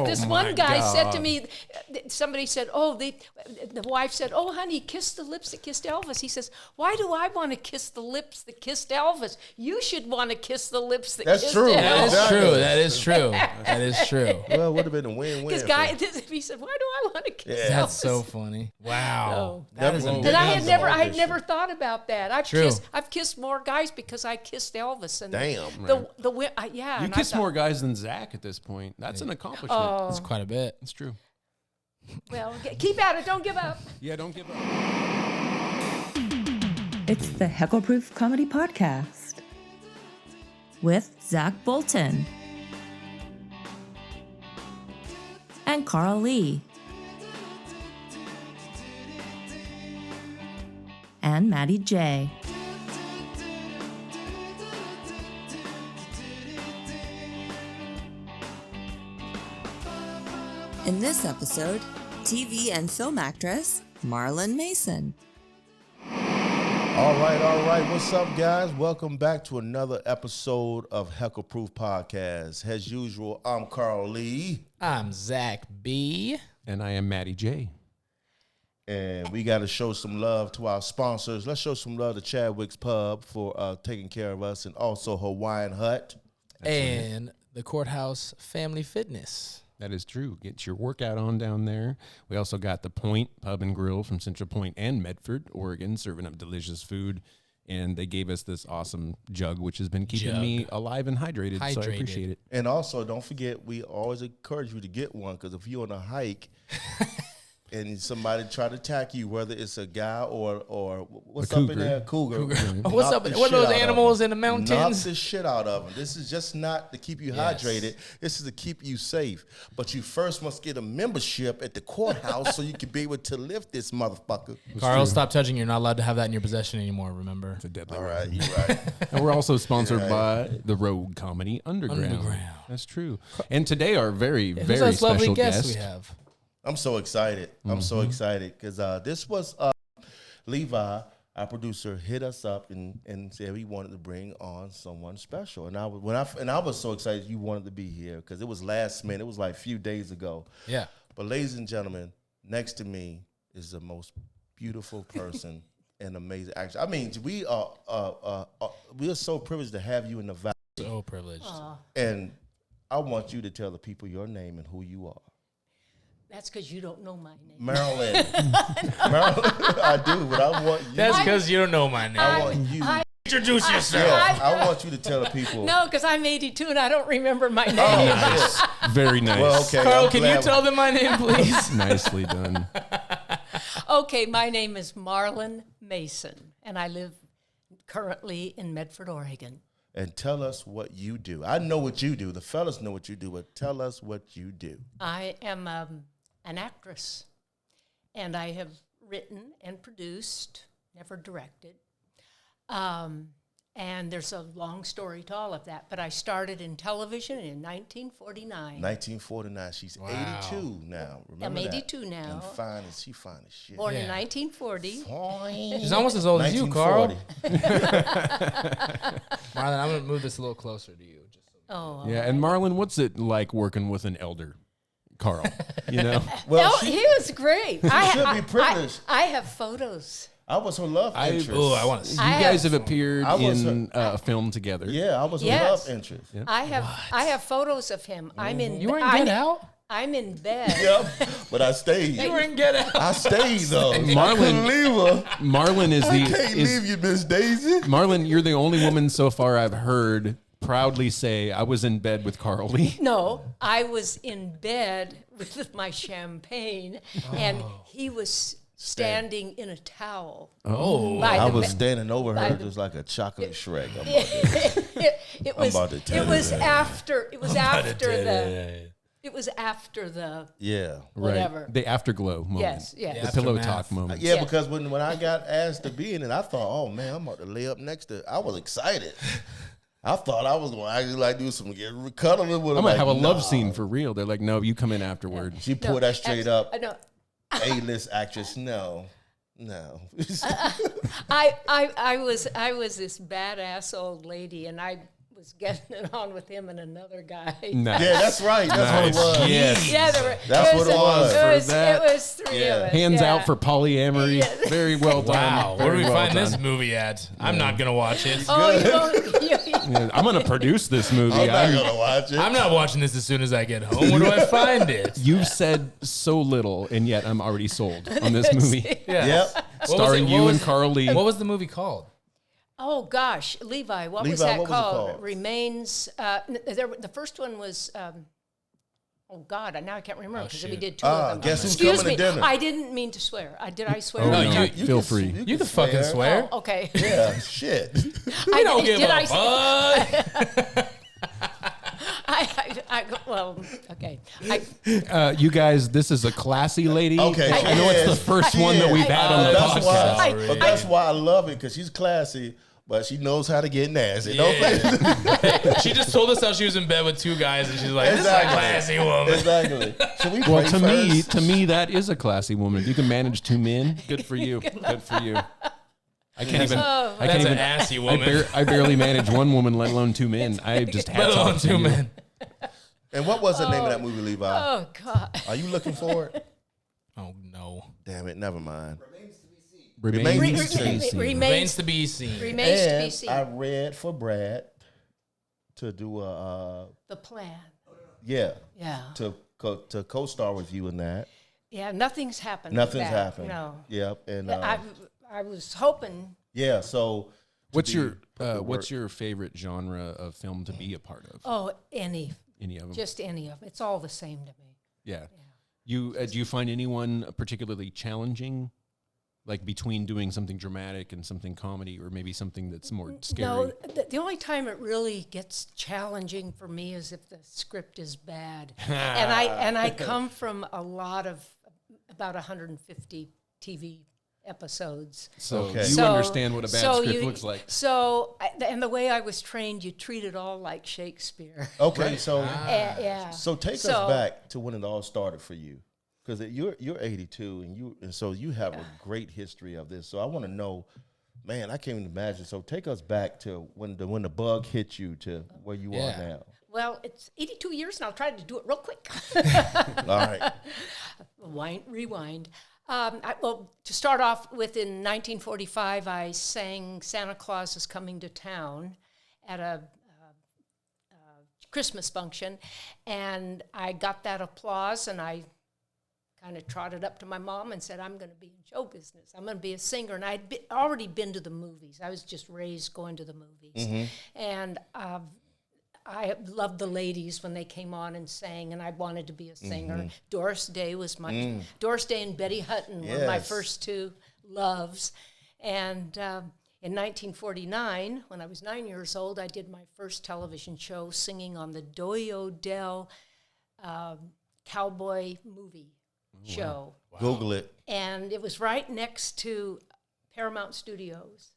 This one guy said to me, somebody said, the wife said, "Oh, honey, kiss the lips that kissed Elvis." He says, "Why do I want to kiss the lips that kissed Elvis? You should want to kiss the lips that kissed true. Elvis." That is true. That is true. Well, it would have been a win-win. Because he said, "Why do I want to kiss Elvis?" That's so funny. Wow. That is amazing. And I had never thought about that. I've kissed more guys because I kissed Elvis. And You kiss more guys than Zach at this point. That's an accomplishment. Oh. That's quite a bit. It's true. Well, keep at it. Don't give up. Yeah, don't give up. It's the Heckleproof Comedy Podcast with Zach Bolton and Carl Lee and Matty J. In this episode, TV and film actress Marlyn Mason. All right. What's up, guys? Welcome back to another episode of Heckleproof Podcast. As usual, I'm Carl Lee. I'm Zach B. And I am Matty J. And we got to show some love to our sponsors. Let's show some love to Chadwick's Pub for taking care of us, and also Hawaiian Hut. And the Courthouse Family Fitness. That is true. Get your workout on down there. We also got the Point Pub and Grill from Central Point and Medford, Oregon, serving up delicious food. And they gave us this awesome jug, which has been keeping me alive and hydrated, so I appreciate it. And also, don't forget, we always encourage you to get one, because if you're on a hike and somebody try to attack you, whether it's a guy or what's up in there, cougar. What's up? What are those animals in the mountains? Knock the shit out of them. This is just not to keep you hydrated. This is to keep you safe. But you first must get a membership at the courthouse so you can be able to lift this motherfucker. Carl, stop touching. You're not allowed to have that in your possession anymore, remember? It's a deadly All right, you're right. And we're also sponsored by the Rogue Comedy Underground. That's true. And today our very, very special guest we have. I'm so excited. I'm so excited because this was Levi, our producer, hit us up and said he wanted to bring on someone special. And I was so excited you wanted to be here because it was last minute. It was like a few days ago. Yeah. But ladies and gentlemen, next to me is the most beautiful person and amazing actor. I mean, we are so privileged to have you in the valley. So privileged. And I want you to tell the people your name and who you are. That's because you don't know my name. Marlyn. Marlyn, I do, but I want you. That's because you don't know my name. I want you. Introduce yourself. Yeah, I want you to tell the people. No, because I'm 82 and I don't remember my name. Nice. Very nice. Well, okay. Carl, can you tell them my name, please? Nicely done. Okay, my name is Marlyn Mason, and I live currently in Medford, Oregon. And tell us what you do. I know what you do. The fellas know what you do, but tell us what you do. I am an actress, and I have written and produced, never directed. And there's a long story to all of that, but I started in television in 1949. 1949. She's 82 now. Remember I'm 82 that? now. And she fine as shit. Born in 1940. Fine. She's almost as old as you, Carl. 1940. Marlyn, I'm going to move this a little closer to you. Yeah, and Marlyn, what's it like working with an elder, Carl? You know? Well, he was great. She should be privileged. I have photos. I was her love interest. I want to see. You guys have appeared in a film together. Yeah, I was her love interest. Yeah. I have photos of him. I'm in. You were in Get Out? I'm in bed. Yep, but I stayed. You were in Get Out. I stayed though. Marlyn, I couldn't leave her. Marlyn is the. I can't leave you, Miss Daisy. Marlyn, you're the only woman so far I've heard proudly say I was in bed with Carl Lee. No, I was in bed with my champagne, and he was standing in a towel. Oh, I was standing over her just like a chocolate Shrek. It was after the whatever. Right. The afterglow moment. Yes. The pillow talk moment. Yeah, because when I got asked to be in it, I thought, oh man, I'm about to lay up next to. I was excited. I thought I was going to actually like do some cuddling with her. I'm going to have a love scene for real. They're like, no, you come in afterward. She pulled that straight up. No. A-list actress. No. I was this badass old lady, and I was getting it on with him and another guy. Nice. Yeah, that's right. That's what it was. Yes. Yeah, That's what it was. It was three of us. Hands yeah. out for polyamory. Yes. Very well done. Wow, where do we Very well find this done. movie at? I'm not gonna watch it. Oh, you won't. Yeah, I'm going to produce this movie. I'm not going to watch it. I'm not watching this as soon as I get home. Where do I find it? You've said so little, and yet I'm already sold on this movie. Yeah. Yep. What was Starring it? you What and was- Carl Lee. What was the movie called? Oh gosh, Levi, what was Levi, that what was it called? called? Remains. The first one was. Oh God, now I can't remember because we shit. did two of them. Guess who's Excuse coming me, to dinner? I didn't mean to swear. Did I swear? Oh, No, no, you feel free. You can fucking swear. Oh, okay. Yeah, shit. We don't give did a I say- fuck. well, okay. You guys, this is a classy lady. Okay, I know it's the first one that we've had on the That's podcast. why. But that's why I love it because she's classy, but she knows how to get nasty. Yeah. She just told us how she was in bed with two guys, and she's like, "This Exactly. is a classy woman." Exactly. Should we Well, pray first? to me, that is a classy woman. If you can manage two men, good for you. Good for you. I can't even. I That's can't an even. assy woman. I barely manage one woman, let alone two men. I just Let hats alone off to two you. men. And what was the name of that movie, Levi? Oh God. Are you looking for it? Oh no. Damn it, never mind. Remains Remains to be seen. Remains to be seen. Remains to be And seen. I read for Brad to do The plan. yeah, Yeah. to co-star with you in that. Yeah. Nothing's happened. with Nothing's that, happened. No. Yep. And I was hoping. yeah, so What's your favorite genre of film to be a part of? Oh, any Any of them? of them. It's all the same to me. Yeah. You do you find anyone particularly challenging, like between doing something dramatic and something comedy, or maybe something that's more scary? No, the only time it really gets challenging for me is if the script is bad, and I come from a lot of about 150 TV episodes. So Okay. you understand what a bad script looks like. So, and the way I was trained, you treat it all like Shakespeare. okay, so Yeah. so take us back to when it all started for you, because you're 82 and so you have a great history of this. So I want to know, man, I can't even imagine. So take us back to when the bug hit you to where you are now. Well, it's 82 years, and I'll try to do it real quick. All right. Rewind. Well, to start off with, in 1945, I sang "Santa Claus is Coming to Town" at a Christmas function, and I got that applause, and I kind of trotted up to my mom and said, "I'm going to be in show business. I'm going to be a singer." And I'd already been to the movies. I was just raised going to the movies, and I loved the ladies when they came on and sang, and I wanted to be a singer. Doris Day was Doris Day and Betty Hutton were my Yes. first two loves. And in 1949, when I was 9 years old, I did my first television show singing on the Doyo Dell cowboy movie show. Google it. And it was right next to Paramount Studios.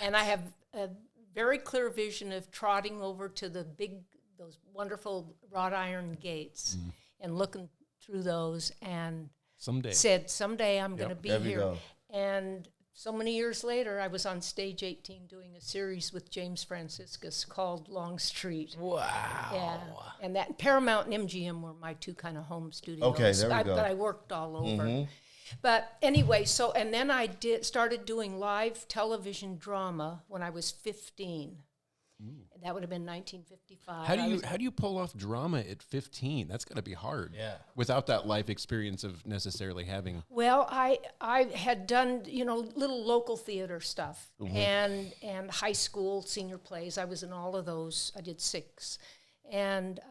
And I have a very clear vision of trotting over to those wonderful wrought iron gates and looking through those and Someday. said, someday I'm going to be there we here. go. And so many years later, I was on Stage 18 doing a series with James Franciscus called Long Street. Wow. Yeah, and that Paramount and MGM were my two kind of home studios. Okay, there we go. But I worked all over. But anyway, and then I started doing live television drama when I was 15. That would have been 1955. How do you pull off drama at 15? That's got to be hard. Yeah. Without that life experience of necessarily having. Well, I had done little local theater stuff and high school senior plays. I was in all of those. I did 6, and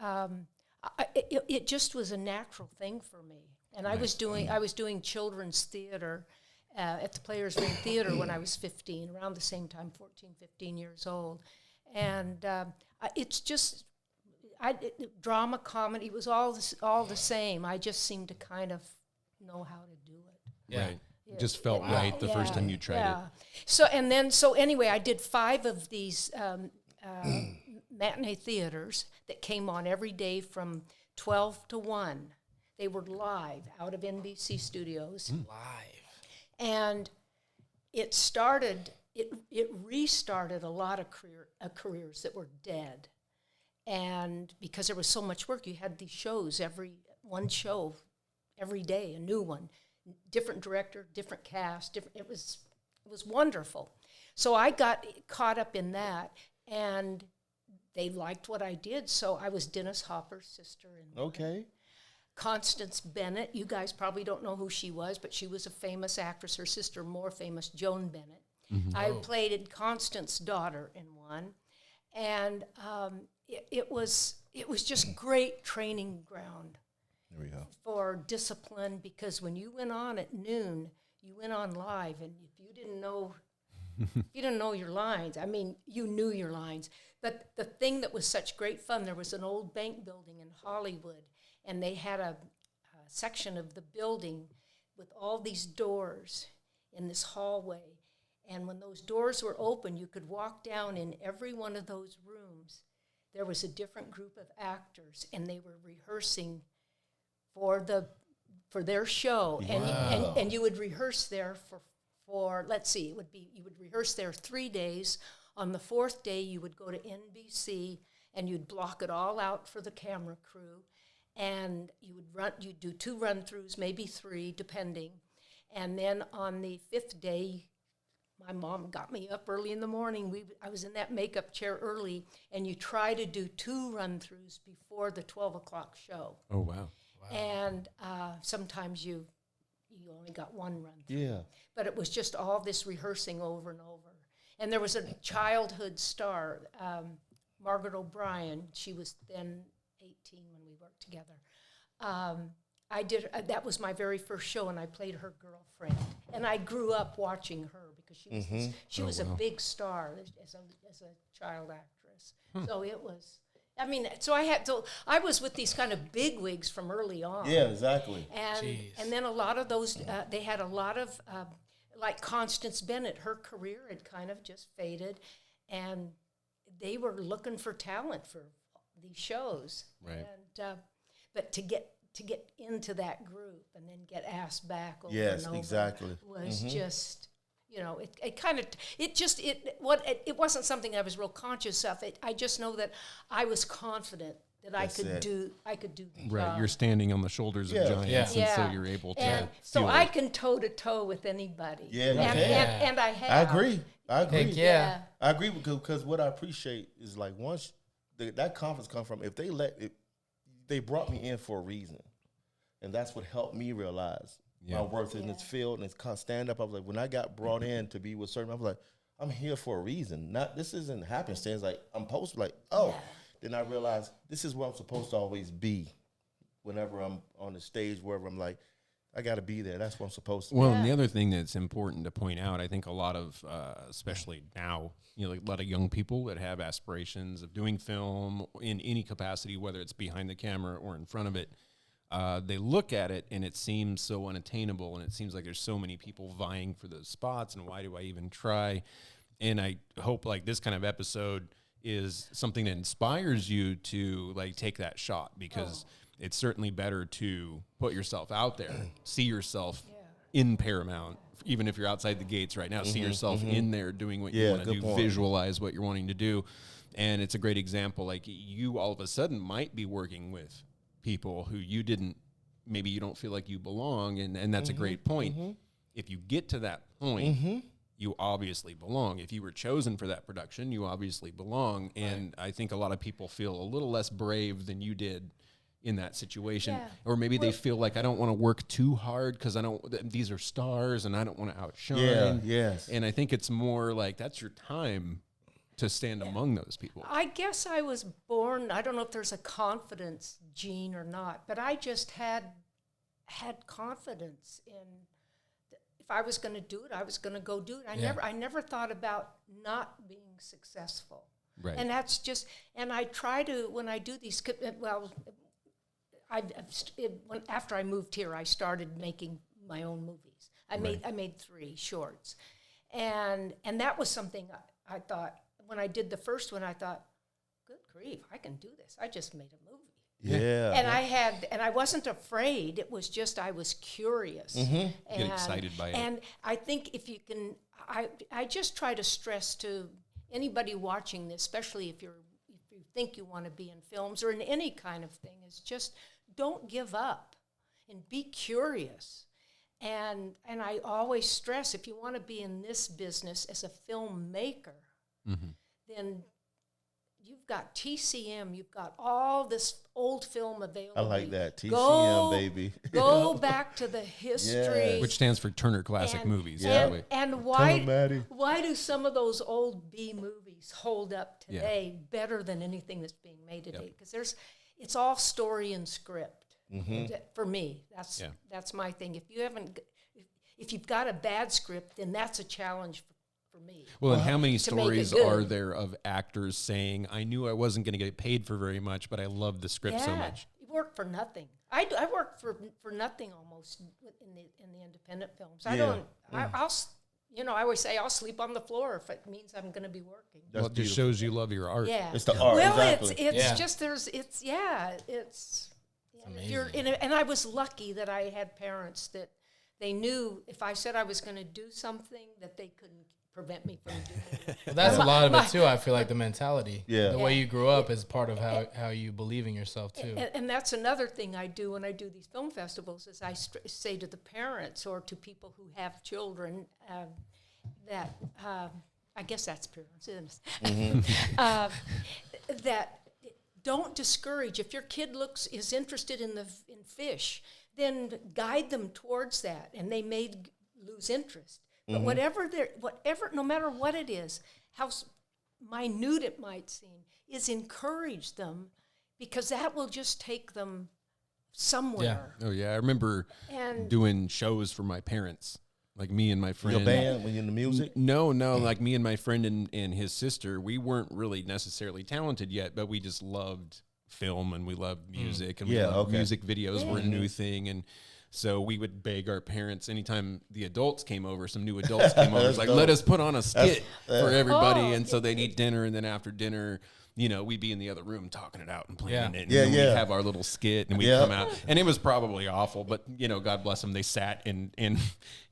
it just was a natural thing for me. And I was doing children's theater at the Players Room Theater when I was 15, around the same time, 14, 15 years old. And it's just drama, comedy was all the same. I just seemed to kind of know how to do it. Yeah. Right. Just felt right the first time you tried it. So anyway, I did 5 of these matinee theaters that came on every day from 12 to 1. They were live out of NBC studios. Live. And it restarted a lot of careers that were dead. And because there was so much work, you had these shows, one show every day, a new one, different director, different cast. It was wonderful. So I got caught up in that, and they liked what I did. So I was Dennis Hopper's sister. Okay. Constance Bennett. You guys probably don't know who she was, but she was a famous actress. Her sister, more famous, Joan Bennett. I played Constance's daughter in one, and it was just great training ground. There we go. For discipline, because when you went on at noon, you went on live, and if you didn't know, your lines. I mean, you knew your lines. But the thing that was such great fun, there was an old bank building in Hollywood, and they had a section of the building with all these doors in this hallway. And when those doors were open, you could walk down in every one of those rooms. There was a different group of actors, and they were rehearsing for their show. Wow. And you would rehearse there for let's see, you would rehearse there 3 days. On the 4th day, you would go to NBC, and you'd block it all out for the camera crew. And you'd do 2 run-throughs, maybe 3, depending. And then on the 5th day, my mom got me up early in the morning. I was in that makeup chair early, and you try to do 2 run-throughs before the 12 o'clock show. Oh, wow. And sometimes you only got 1 run-through. Yeah. But it was just all this rehearsing over and over. And there was a childhood star, Margaret O'Brien. She was then 18 when we worked together. That was my very first show, and I played her girlfriend. And I grew up watching her because she was a big star as a child actress. So it was, I was with these kind of big wigs from early on. Yeah, exactly. And then a lot of those, they had a lot of, like Constance Bennett, her career had kind of just faded, and they were looking for talent for these shows. Right. And but to get into that group and then get asked back over Yes, and over exactly. was just, it wasn't something I was real conscious of. I just know that I was confident that I could do the Right, job. you're standing on the shoulders Yeah. of giants, and so Yeah. you're able to. And so feel I it. can toe-to-toe with anybody. Yeah, you and, can. and I have. I agree. Heck yeah. I agree because what I appreciate is like once that confidence comes from if they brought me in for a reason, and that's what helped me realize my worth in this field and it's stand up. I was like, when I got brought in to be with certain, I was like, I'm here for a reason. This isn't happenstance. Like I'm supposed to Then I realized this is where I'm supposed to always be. Whenever I'm on the stage, wherever I'm like, I got to be there. That's what I'm supposed to. Well, and the other thing that's important to point out, I think a lot of, especially now, like a lot of young people that have aspirations of doing film in any capacity, whether it's behind the camera or in front of it, they look at it and it seems so unattainable, and it seems like there's so many people vying for those spots, and why do I even try? And I hope like this kind of episode is something that inspires you to like take that shot, because it's certainly better to put yourself out there, see yourself in Paramount, even if you're outside the gates right now, see yourself in there doing what you want to do, visualize what you're wanting to do. And it's a great example. Like you all of a sudden might be working with people who maybe you don't feel like you belong. And that's a great point. If you get to that point, you obviously belong. If you were chosen for that production, you obviously belong. And I think a lot of people feel a little less brave than you did in that situation. Or maybe they feel like I don't want to work too hard because these are stars and I don't want to outshine. And I think it's more like that's your time to stand among those people. I guess I was born, I don't know if there's a confidence gene or not, but I just had confidence in if I was going to do it, I was going to go do it. I never thought about not being successful. Right. And that's just, and I try to, when I do these, after I moved here, I started making my own movies. I made 3 shorts. And that was something I thought, when I did the first one, I thought, good grief, I can do this. I just made a movie. Yeah. And I wasn't afraid. It was just I was curious. Get excited by it. And I think if you can, I just try to stress to anybody watching this, especially if you think you want to be in films or in any kind of thing, is just don't give up and be curious. And I always stress, if you want to be in this business as a filmmaker, then you've got TCM, you've got all this old film available. I like that. TCM, baby. Go back to the history. Yes. Which stands for Turner Classic Movies. by the way. And Matty. why do some of those old B movies hold up today better than anything that's being made today? Because it's all story and script. For me, that's my thing. If you've got a bad script, then that's a challenge for me. Well, and how many to make it stories good. are there of actors saying, I knew I wasn't going to get paid for very much, but I loved the script so much? You work for nothing. I work for nothing almost in the independent films. I don't. I always say I'll sleep on the floor if it means I'm going to be working. Well, it just shows you love your art. Yeah, It's the art. Well, exactly. it's just it's. And I was lucky that I had parents that they knew if I said I was going to do something that they couldn't prevent me from doing it. Well, that's a lot of it too. I feel like the mentality, Yeah. the way you grew up is part of how you believe in yourself too. And that's another thing I do when I do these film festivals is I say to the parents or to people who have children that I guess that's parents, isn't it? That don't discourage. If your kid is interested in fish, then guide them towards that, and they may lose interest. But whatever, no matter what it is, how minute it might seem, is encourage them, because that will just take them somewhere. Oh, yeah. I remember doing shows for my parents, like me and my friend. Your band, when you're in the music? No, like me and my friend and his sister, we weren't really necessarily talented yet, but we just loved film and we loved music and music videos were a new thing. And so we would beg our parents anytime the adults came over, some new adults came over, it's like, let us put on a skit for everybody. And so they'd eat dinner, and then after dinner, we'd be in the other room talking it out and planning it. And then we'd have our little skit and we'd come out. And it was probably awful, but, God bless them. They sat and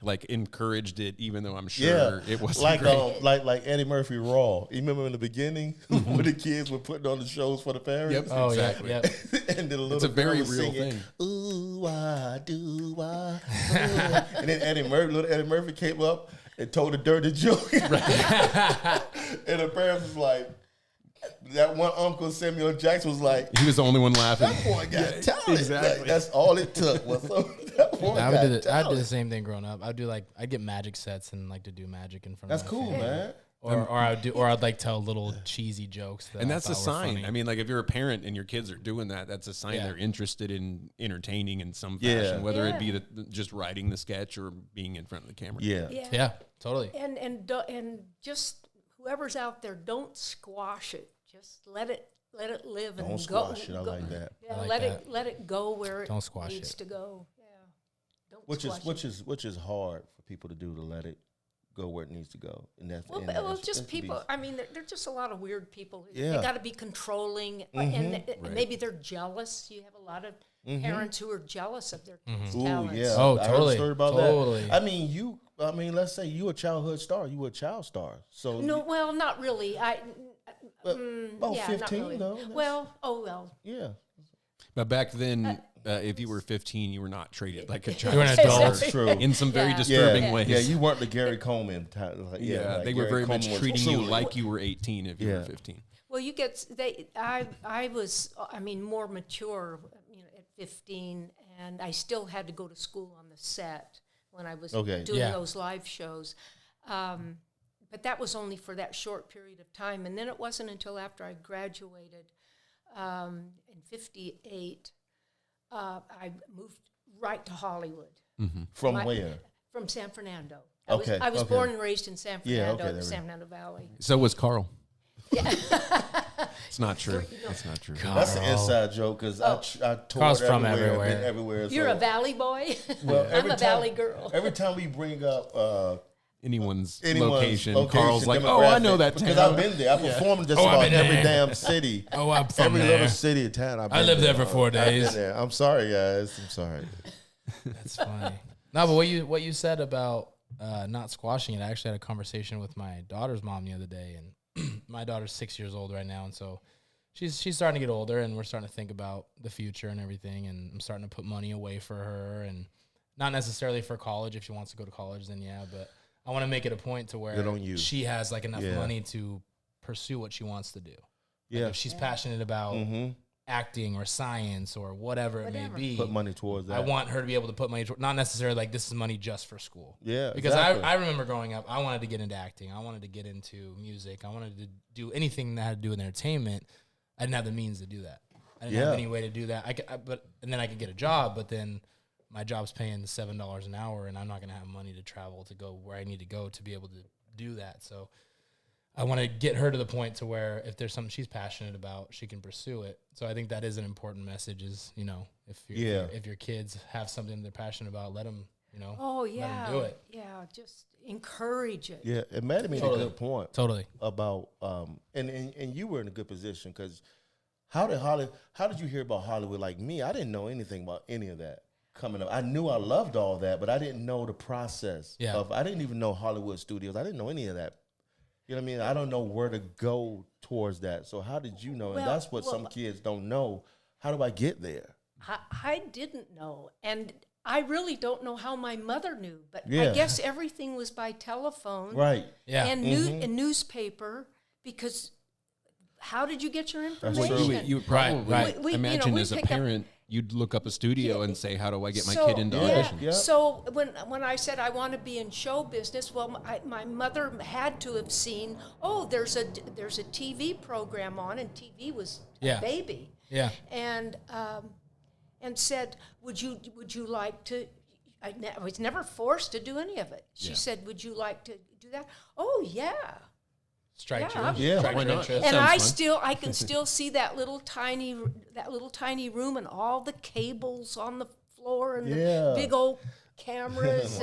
like encouraged it, even though I'm sure it wasn't like great. like Eddie Murphy Raw. You remember in the beginning when the kids were putting on the shows for the parents? Yep. Oh, exactly. yeah. And then a little It's a very girl was real singing, thing. Ooh, I do, I. And then little Eddie Murphy came up and told a dirty joke. And the parents was like, that one Uncle Samuel Jackson was like, He was the only one laughing. that boy got talent. exactly. That's all it took. Was that boy I got did the talent. same thing growing up. I'd get magic sets and like to do magic in front That's of my cool, family. man. Or I'd like tell little cheesy jokes that And I that's a thought were sign. funny. I mean, like if you're a parent and your kids are doing that, that's a sign they're interested in entertaining in some fashion, whether it be just writing the sketch or being in front of the camera. Yeah, totally. And just whoever's out there, don't squash it. Just let it live and Don't go. squash it. I like that. Yeah, I like let it go where Don't it squash needs it. to go. Yeah. Don't squash it. Which is hard for people to do, to let it go where it needs to go. And that's Just people. I mean, there are just a lot of weird people. Yeah. They got to be controlling, and maybe they're jealous. You have a lot of parents who are jealous of their kids' talents. yeah. Oh, I heard a totally. story about Totally. that. I mean, let's say you a childhood star. You a child star. So No, well, not really. about Yeah, 15 not really. though. Well. Yeah. But back then, if you were 15, you were not treated like a child. You were an adult. That's true. In some very Yeah. disturbing ways. Yeah, you weren't the Gary Coleman type. Like, Yeah, like they were Gary very much Coleman was treating you truly- like you were 18 if you were 15. Well, I was more mature, at 15, and I still had to go to school on the set when I was doing those live shows. But that was only for that short period of time, and then it wasn't until after I graduated in '58 I moved right to Hollywood. From where? From San Fernando. Okay, I was okay. born and raised in San Fernando, there we San go. Fernando Valley. So was Carl. It's not true. It's not true. That's an inside joke because I toured Carl's from everywhere. everywhere. Been everywhere. You're so- a Valley boy? Well, I'm a Valley girl. Every time we bring up Anyone's anyone's location, Carl's like, oh, demographic, I know that because town. I've been there. I performed in just Oh, I've about been every there. damn city. Oh, I'm from every there. little city and town. I've I been lived there for 4 I've been days. there. I'm sorry, guys. I'm sorry. That's funny. No, but what you said about not squashing it, I actually had a conversation with my daughter's mom the other day, and my daughter's 6 years old right now, and so she's starting to get older, and we're starting to think about the future and everything. And I'm starting to put money away for her, and not necessarily for college. If she wants to go to college, then yeah. But I want to make it a point to where she has like enough money to pursue what she wants to do. Like if she's passionate about acting or science or whatever it may be, put money towards that. I want her to be able to put money towards, not necessarily like this is money just for school. Yeah, because exactly. I remember growing up, I wanted to get into acting. I wanted to get into music. I wanted to do anything that had to do with entertainment. I didn't have the means to do that. I didn't have any way to do that. And then I could get a job, but then my job's paying $7 an hour, and I'm not going to have money to travel to go where I need to go to be able to do that. So I want to get her to the point to where if there's something she's passionate about, she can pursue it. So I think that is an important message is, if your kids have something they're passionate about, let them, let them do it. Yeah, just encourage it. Yeah, and Matty made a good point. Totally. About, and you were in a good position because how did you hear about Hollywood like me? I didn't know anything about any of that coming up. I knew I loved all that, but I didn't know the process of, I didn't even know Hollywood studios. I didn't know any of that. You know what I mean? I don't know where to go towards that. So how did you know? And that's what some kids don't know. How do I get there? I didn't know. And I really don't know how my mother knew. But I guess everything was by telephone. Right. Yeah. And and newspaper, because how did you get your information? You probably, Right. imagine as a parent, you'd look up a studio and say, how do I get my kid into auditions? Yeah. So when I said I want to be in show business, well, my mother had to have seen, there's a TV program on, and TV was a baby. Yeah. And said, would you like to? I was never forced to do any of it. She said, would you like to do that? Oh yeah. Strike why not? interest. And I can still see that little tiny room and all the cables on the floor and the big old cameras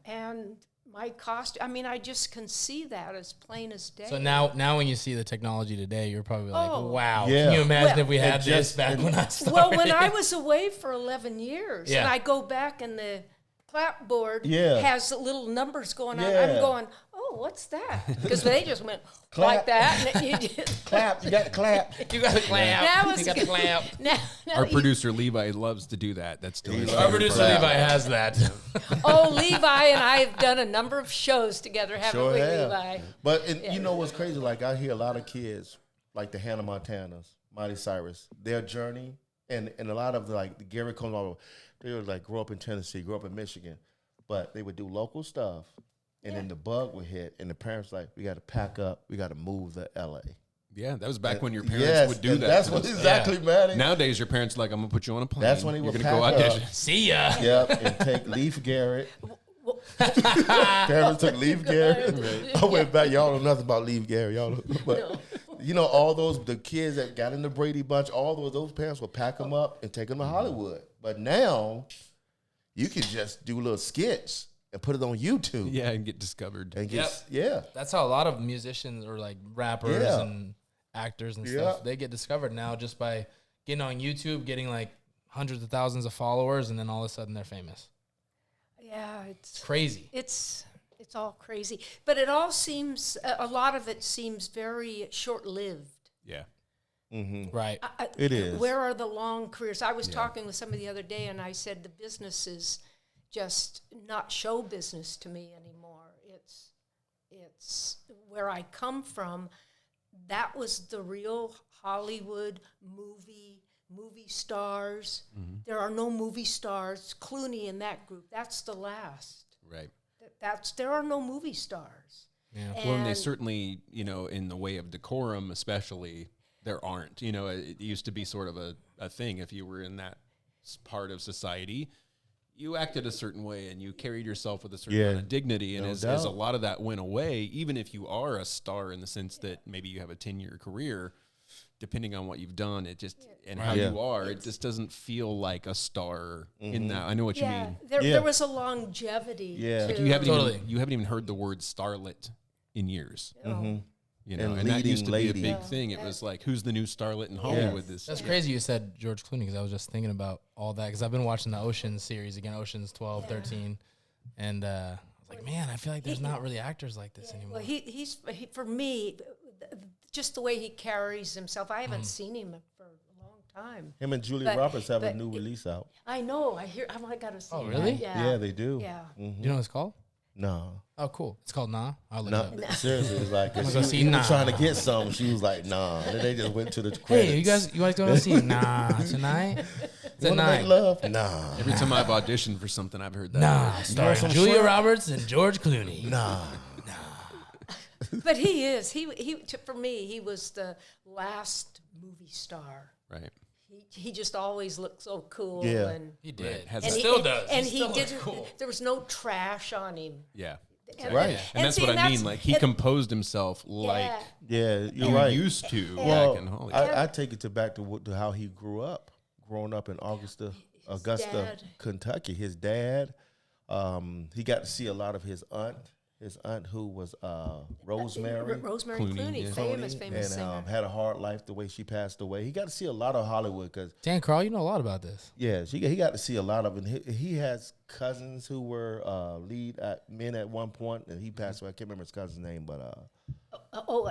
and my costume. I mean, I just can see that as plain as day. So now when you see the technology today, you're probably like, wow. Yeah. Can you imagine if we had this back when I started? Well, when I was away for 11 years, and I go back and the clapboard has little numbers going on, I'm going, what's that? Because they just went like that. And you just Clap. You got to clap. You got to clap. You got to clap. Our producer Levi loves to do that. That's still his Our favorite producer part. Levi has that. Levi and I have done a number of shows together, haven't we, have. Levi? But you know what's crazy? Like I hear a lot of kids, like the Hannah Montanas, Miley Cyrus, their journey, and a lot of the Gary Coleman, they would grow up in Tennessee, grow up in Michigan, but they would do local stuff. And then the bug would hit, and the parents we got to pack up, we got to move to L.A. Yeah, that was back when your parents would do that. That's what exactly, man. Nowadays, your parents are like, I'm going to put you on a plane. That's when he You're would going to go pack audition. up. See ya. Yep, and take Leaf Garrett. Parents took Leaf Garrett. I went back. Y'all know nothing about Leaf Garrett. Y'all know. But, all the kids that got in the Brady Bunch, all those parents would pack them up and take them to Hollywood. But now, you can just do little skits and put it on YouTube. Yeah, and get discovered. And get, That's how a lot of musicians or rappers and actors and stuff, they get discovered now just by getting on YouTube, getting hundreds of thousands of followers, and then all of a sudden they're famous. Yeah, it's crazy. It's all crazy. But it all seems, a lot of it seems very short-lived. Yeah. Mm-hmm. Right. It is. Where are the long careers? I was talking with somebody the other day, and I said the business is just not show business to me anymore. It's where I come from. That was the real Hollywood movie stars. Mm-hmm. There are no movie stars. Clooney in that group, that's the last. Right. There are no movie stars. Yeah. Well, and they certainly, in the way of decorum especially, there aren't. It used to be sort of a thing. If you were in that part of society, you acted a certain way and you carried yourself with a certain amount of dignity. And as a lot of that went away, even if you are a star in the sense that maybe you have a 10-year career, depending on what you've done, it just and how you are, it just doesn't feel like a star in that. I know what you mean. There was a longevity. Yeah, like you haven't even heard the word starlet in years. Mm-hmm. And that used to be a big thing. It was like, who's the new starlet in Hollywood? That's crazy you said George Clooney, because I was just thinking about all that, because I've been watching the Oceans series again, Oceans 12, 13, and I was like, man, I feel like there's not really actors like this anymore. Well, he's for me, just the way he carries himself. I haven't seen him for a long time. Him and Julia Roberts have a new release out. I know. I got to see. Oh, really? That. Yeah, they do. Yeah. Do you know what it's called? No. Oh, cool. It's called Nah. I'll look No, it up. seriously, it's like gonna she, see he Nah. was trying to get some. She was like, nah. And then they just went to the credits. Hey, you guys going to see Nah tonight? You wanna make love? Nah. Every time I've auditioned for something, I've heard that. Nah, starring some Julia shrimp? Roberts and George Clooney. Nah. But he is. For me, he was the last movie star. Right. He just always looked so cool. Yeah. And He did. Has and a- Still does. And He he still looks didn't. cool. There was no trash on him. Yeah. And, Right. And that's see, what I that's- mean. Like, he and- composed himself like Yeah. Yeah, you're you right. used to Well, back in Hollywood. I take it back to how he grew up, growing up in Augusta, dad. Kentucky. His dad, he got to see a lot of his aunt who was Rosemary. Rosemary Clooney, Clooney, yeah. famous and singer. had a hard life the way she passed away. He got to see a lot of Hollywood because Dan Carl, you know a lot about this. yeah, he got to see a lot of it. He has cousins who were lead men at one point, and he passed away. I can't remember his cousin's name, but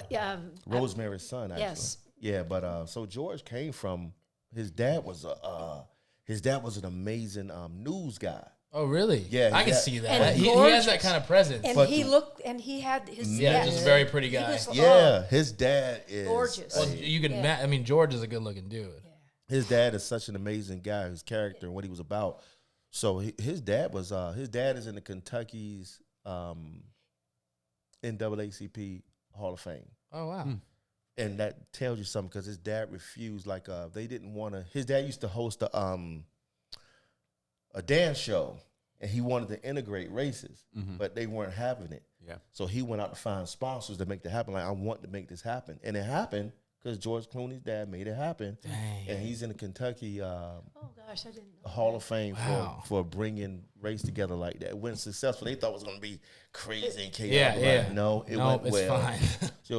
Yeah. Rosemary's son. Actually. Yes. Yeah, but so George came from his dad was an amazing news guy. Oh, really? Yeah, I can yeah. see that. And He has gorgeous. that kind of presence. And But- he looked, and he had his. Yeah, just a very pretty guy. was- Yeah, his dad is Gorgeous. Well, you can. George is a good-looking dude. his dad is such an amazing guy. His character and what he was about. So his dad is in the Kentucky's NAACP Hall of Fame. Oh wow. And that tells you something because his dad refused. Like they didn't want to. His dad used to host a dance show, and he wanted to integrate races, but they weren't having it. Yeah. So he went out to find sponsors to make that happen. Like, I want to make this happen, and it happened because George Clooney's dad made it happen. Dang. And he's in the Kentucky Oh gosh, I didn't know. Hall of Fame Wow. for bringing race together like that. It went successful. They thought it was going to be crazy and chaotic. Yeah, Like, yeah. no, it No, went it's well. fine.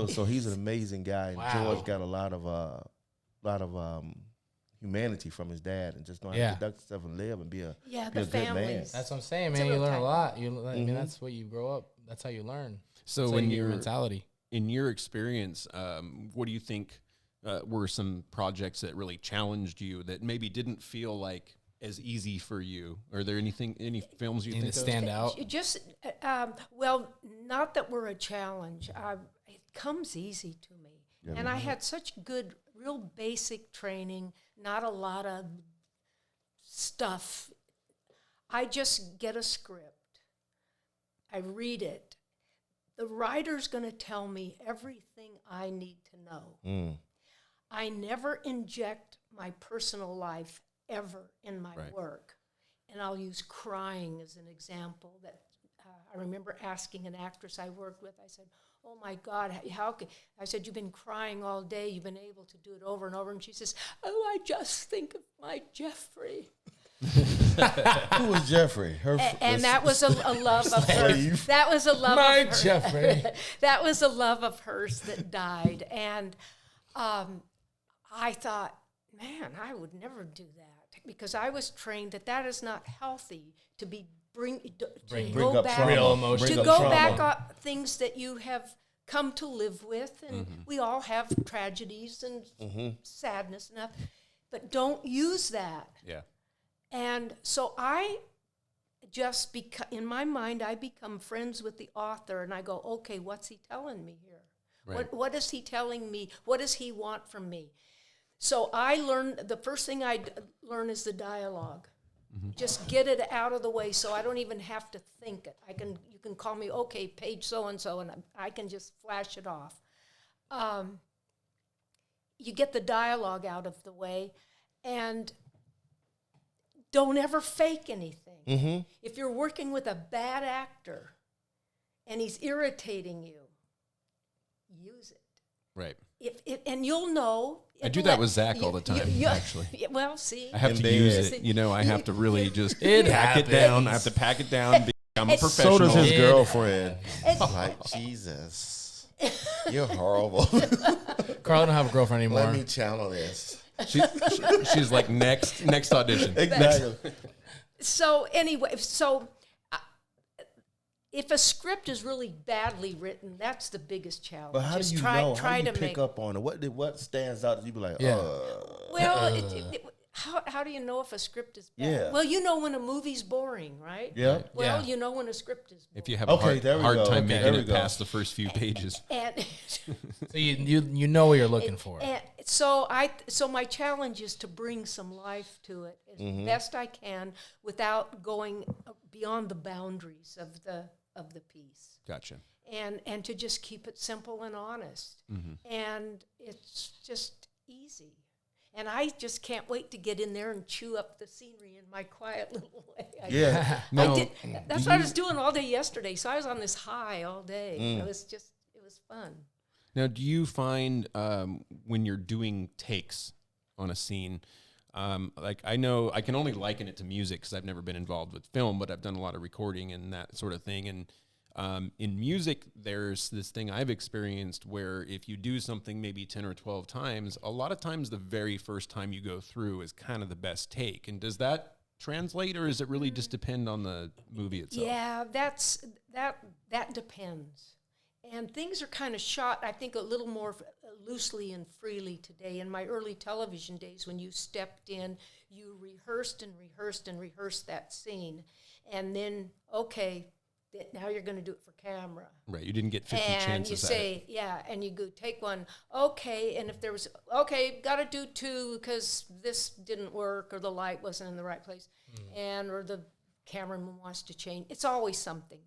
So he's an amazing guy, and Wow. George got a lot of humanity from his dad, and just knowing how Yeah. to conduct himself and live and be a Yeah, be the a good man. families. That's what I'm saying, It's a man. You real learn a tight lot. I mean, that's what you grow up. That's how you learn. So That's how when you get your you're mentality. in your experience, what do you think were some projects that really challenged you that maybe didn't feel like as easy for you? Are there any films you Anything think that of? stand out? It just well, not that we're a challenge. It comes easy to me, and I had such good, real basic training. Not a lot of stuff. I just get a script. I read it. The writer's going to tell me everything I need to know. I never inject my personal life ever in my Right. work. And I'll use crying as an example. That I remember asking an actress I worked with, I said, oh my God, how could, I said, you've been crying all day, you've been able to do it over and over. And she says, oh, I just think of my Jeffrey. Who was Jeffrey? And that was a love of hers. That was a love My of hers. Jeffrey. That was a love of hers that died. And I thought, man, I would never do that because I was trained that is not healthy to be Bring go up back trauma. Real emotion. Bring to up go trauma. back on things that you have come to live with, and we all have tragedies and sadness enough, but don't use that. Yeah. And so I just in my mind, I become friends with the author, and I go, okay, what's he telling me here? Right. What is he telling me? What does he want from me? So I learned, the first thing I learn is the dialogue. Just get it out of the way so I don't even have to think it. You can call me, okay, page so-and-so, and I can just flash it off. You get the dialogue out of the way, and don't ever fake anything. If you're working with a bad actor and he's irritating you, use it. Right. And you'll know. I do that with Zach all the time, actually. Well, see. I have In to use bed. it. You know, I have to really just It pack it happens. down. I have to pack it down. Become a So professional. So does his Yeah. girlfriend. Like, Jesus, you're horrible. Carl don't have a girlfriend anymore. Let me channel this. She's like, next audition. Exactly. So anyway, if a script is really badly written, that's the biggest challenge. But how do Just you try, know? Try How do you to pick make, up on it? What stands out that you be like, Yeah. well, how do you know if a script is bad? Yeah. Well, you know when a movie's boring, right? Yeah. Well, Yeah. you know when a script is boring. If you have Okay, a there we hard go. time Okay, making there we it go. past the first few pages. And So you know what you're looking for. And so my challenge is to bring some life to it as best I can without going beyond the boundaries of the piece, Gotcha. and to just keep it simple and honest, and it's just easy. And I just can't wait to get in there and chew up the scenery in my quiet little way. Yeah. That's what I was doing all day yesterday. So I was on this high all day. It was fun. Now, do you find when you're doing takes on a scene, like I know I can only liken it to music because I've never been involved with film, but I've done a lot of recording and that sort of thing. And in music, there's this thing I've experienced where if you do something maybe 10 or 12 times, a lot of times the very first time you go through is kind of the best take. And does that translate, or does it really just depend on the movie itself? Yeah, that depends. And things are kind of shot, I think, a little more loosely and freely today. In my early television days, when you stepped in, you rehearsed and rehearsed and rehearsed that scene. And then, okay, now you're going to do it for camera. Right, you didn't get 50 and chances you at say, it. yeah, and you go take one, okay, and if there was, okay, got to do two because this didn't work or the light wasn't in the right place, or the cameraman wants to change. It's always something.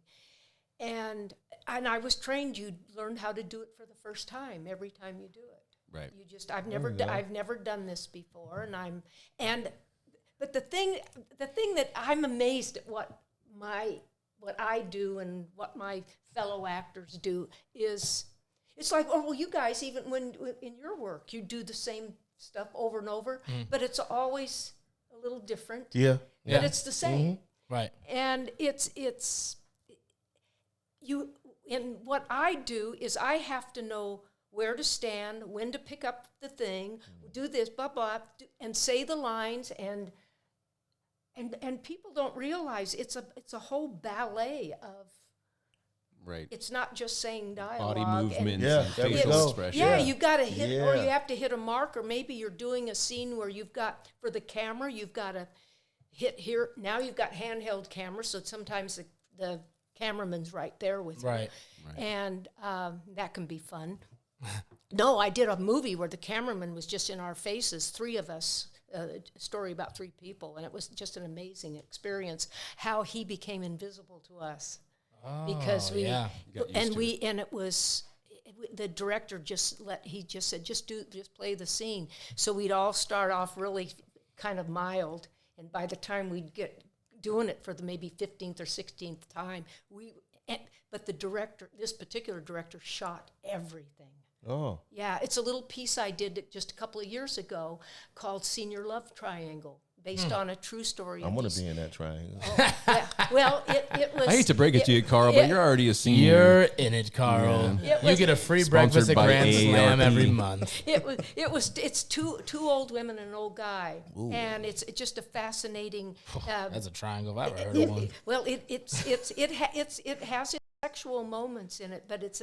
And I was trained, you learn how to do it for the first time every time you do it. Right. You just, I've never done this before, but the thing that I'm amazed at what I do and what my fellow actors do is, it's like, oh, well, you guys, even when in your work, you do the same stuff over and over, but it's always a little different. Yeah. But it's the same. Right. And it's you, and what I do is I have to know where to stand, when to pick up the thing, do this, blah, blah, and say the lines, and people don't realize it's a whole ballet of, Right. it's not just saying Body dialogue. movements Yeah, and there we facial go. expression. Yeah, Yeah. you got to hit, or Yeah. you have to hit a mark, or maybe you're doing a scene where you've got, for the camera, you've got to hit here. Now you've got handheld cameras, so sometimes the cameraman's right there with Right. you. And that can be fun. No, I did a movie where the cameraman was just in our faces, three of us, a story about three people, and it was just an amazing experience how he became invisible to us. Because we, yeah. and it was, the director just said, just play the scene. So we'd all start off really kind of mild, and by the time we'd get doing it for the maybe 15th or 16th time, but this particular director shot everything. Oh. Yeah, it's a little piece I did just a couple of years ago called Senior Love Triangle, based on a true story. I want to be in that triangle. Yeah. Well, it was. I hate to break it to you, Carl, but you're already a senior. You're in it, Carl. Yeah. You get a free Sponsored breakfast at by Grand Slam AARP. every month. It's two old women and an old guy, and it's just a fascinating. That's a triangle if I ever heard of one. Well, it has its sexual moments in it, but it's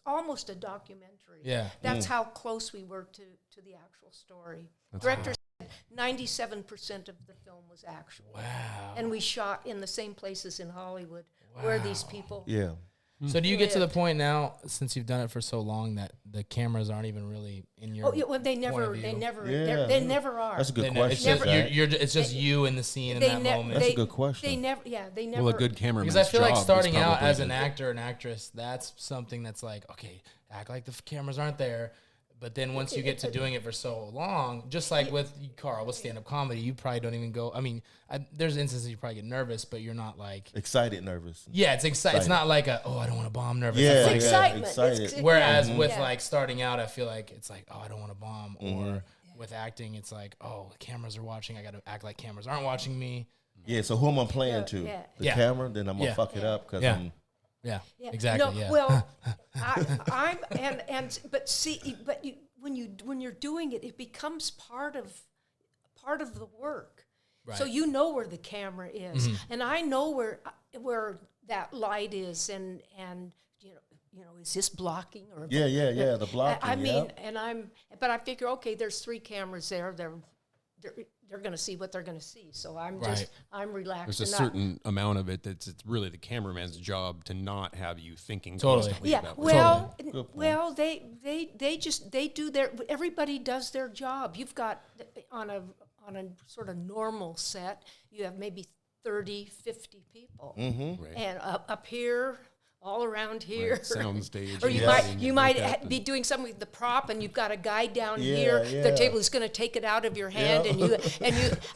almost a documentary. Yeah. That's how close we were to the actual story. Director said 97% of the film was actual. Wow. And we shot in the same places in Hollywood where these people. Yeah. So do you get to the point now, since you've done it for so long, that the cameras aren't even really in your? Oh yeah, well they never are. Yeah. They never are. That's a good It's question. just, Zach. it's just you in the scene in that moment. That's a good question. They never. Yeah, they never. Well, a good cameraman's Because I feel like job is starting out probably as to- an actor and actress, that's something that's like, okay, act like the cameras aren't there. But then once you get to doing it for so long, just like with Carl, with stand-up comedy, you probably don't even go. I mean, there's instances you probably get nervous, but you're not like Excited, nervous. yeah, it's exciting. It's not like I don't want to bomb nervous. Yeah, It's It's like, excitement. excited. whereas yeah. with Yeah. like starting out, I feel like it's like, oh, I don't want to bomb. Or with acting, it's like, oh, the cameras are watching. I got to act like cameras aren't watching me. Yeah, so who am I playing to? Yeah. The Yeah. camera? Then I'm going to Yeah. fuck it up because Yeah. I'm... Yeah, Yeah. exactly. No, yeah. well, when you're doing it, it becomes part of the work. Right. So you know where the camera is, and I know where that light is, and is this blocking or Yeah, the blocking. I mean, but I figure, okay, there's 3 cameras there. They're going to see what they're going to see. So I'm relaxed. There's a certain amount of it that's it's really the cameraman's job to not have you thinking Totally. constantly Yeah, about well, they do everybody does their job. You've got on a sort of normal set, you have maybe 30, 50 people. Right. And up here, all around here. Right, soundstage. Or and you might makeup be doing something with the prop, and you've got a guy down Yeah, here. yeah. The table is going to take it out of your hand, and you.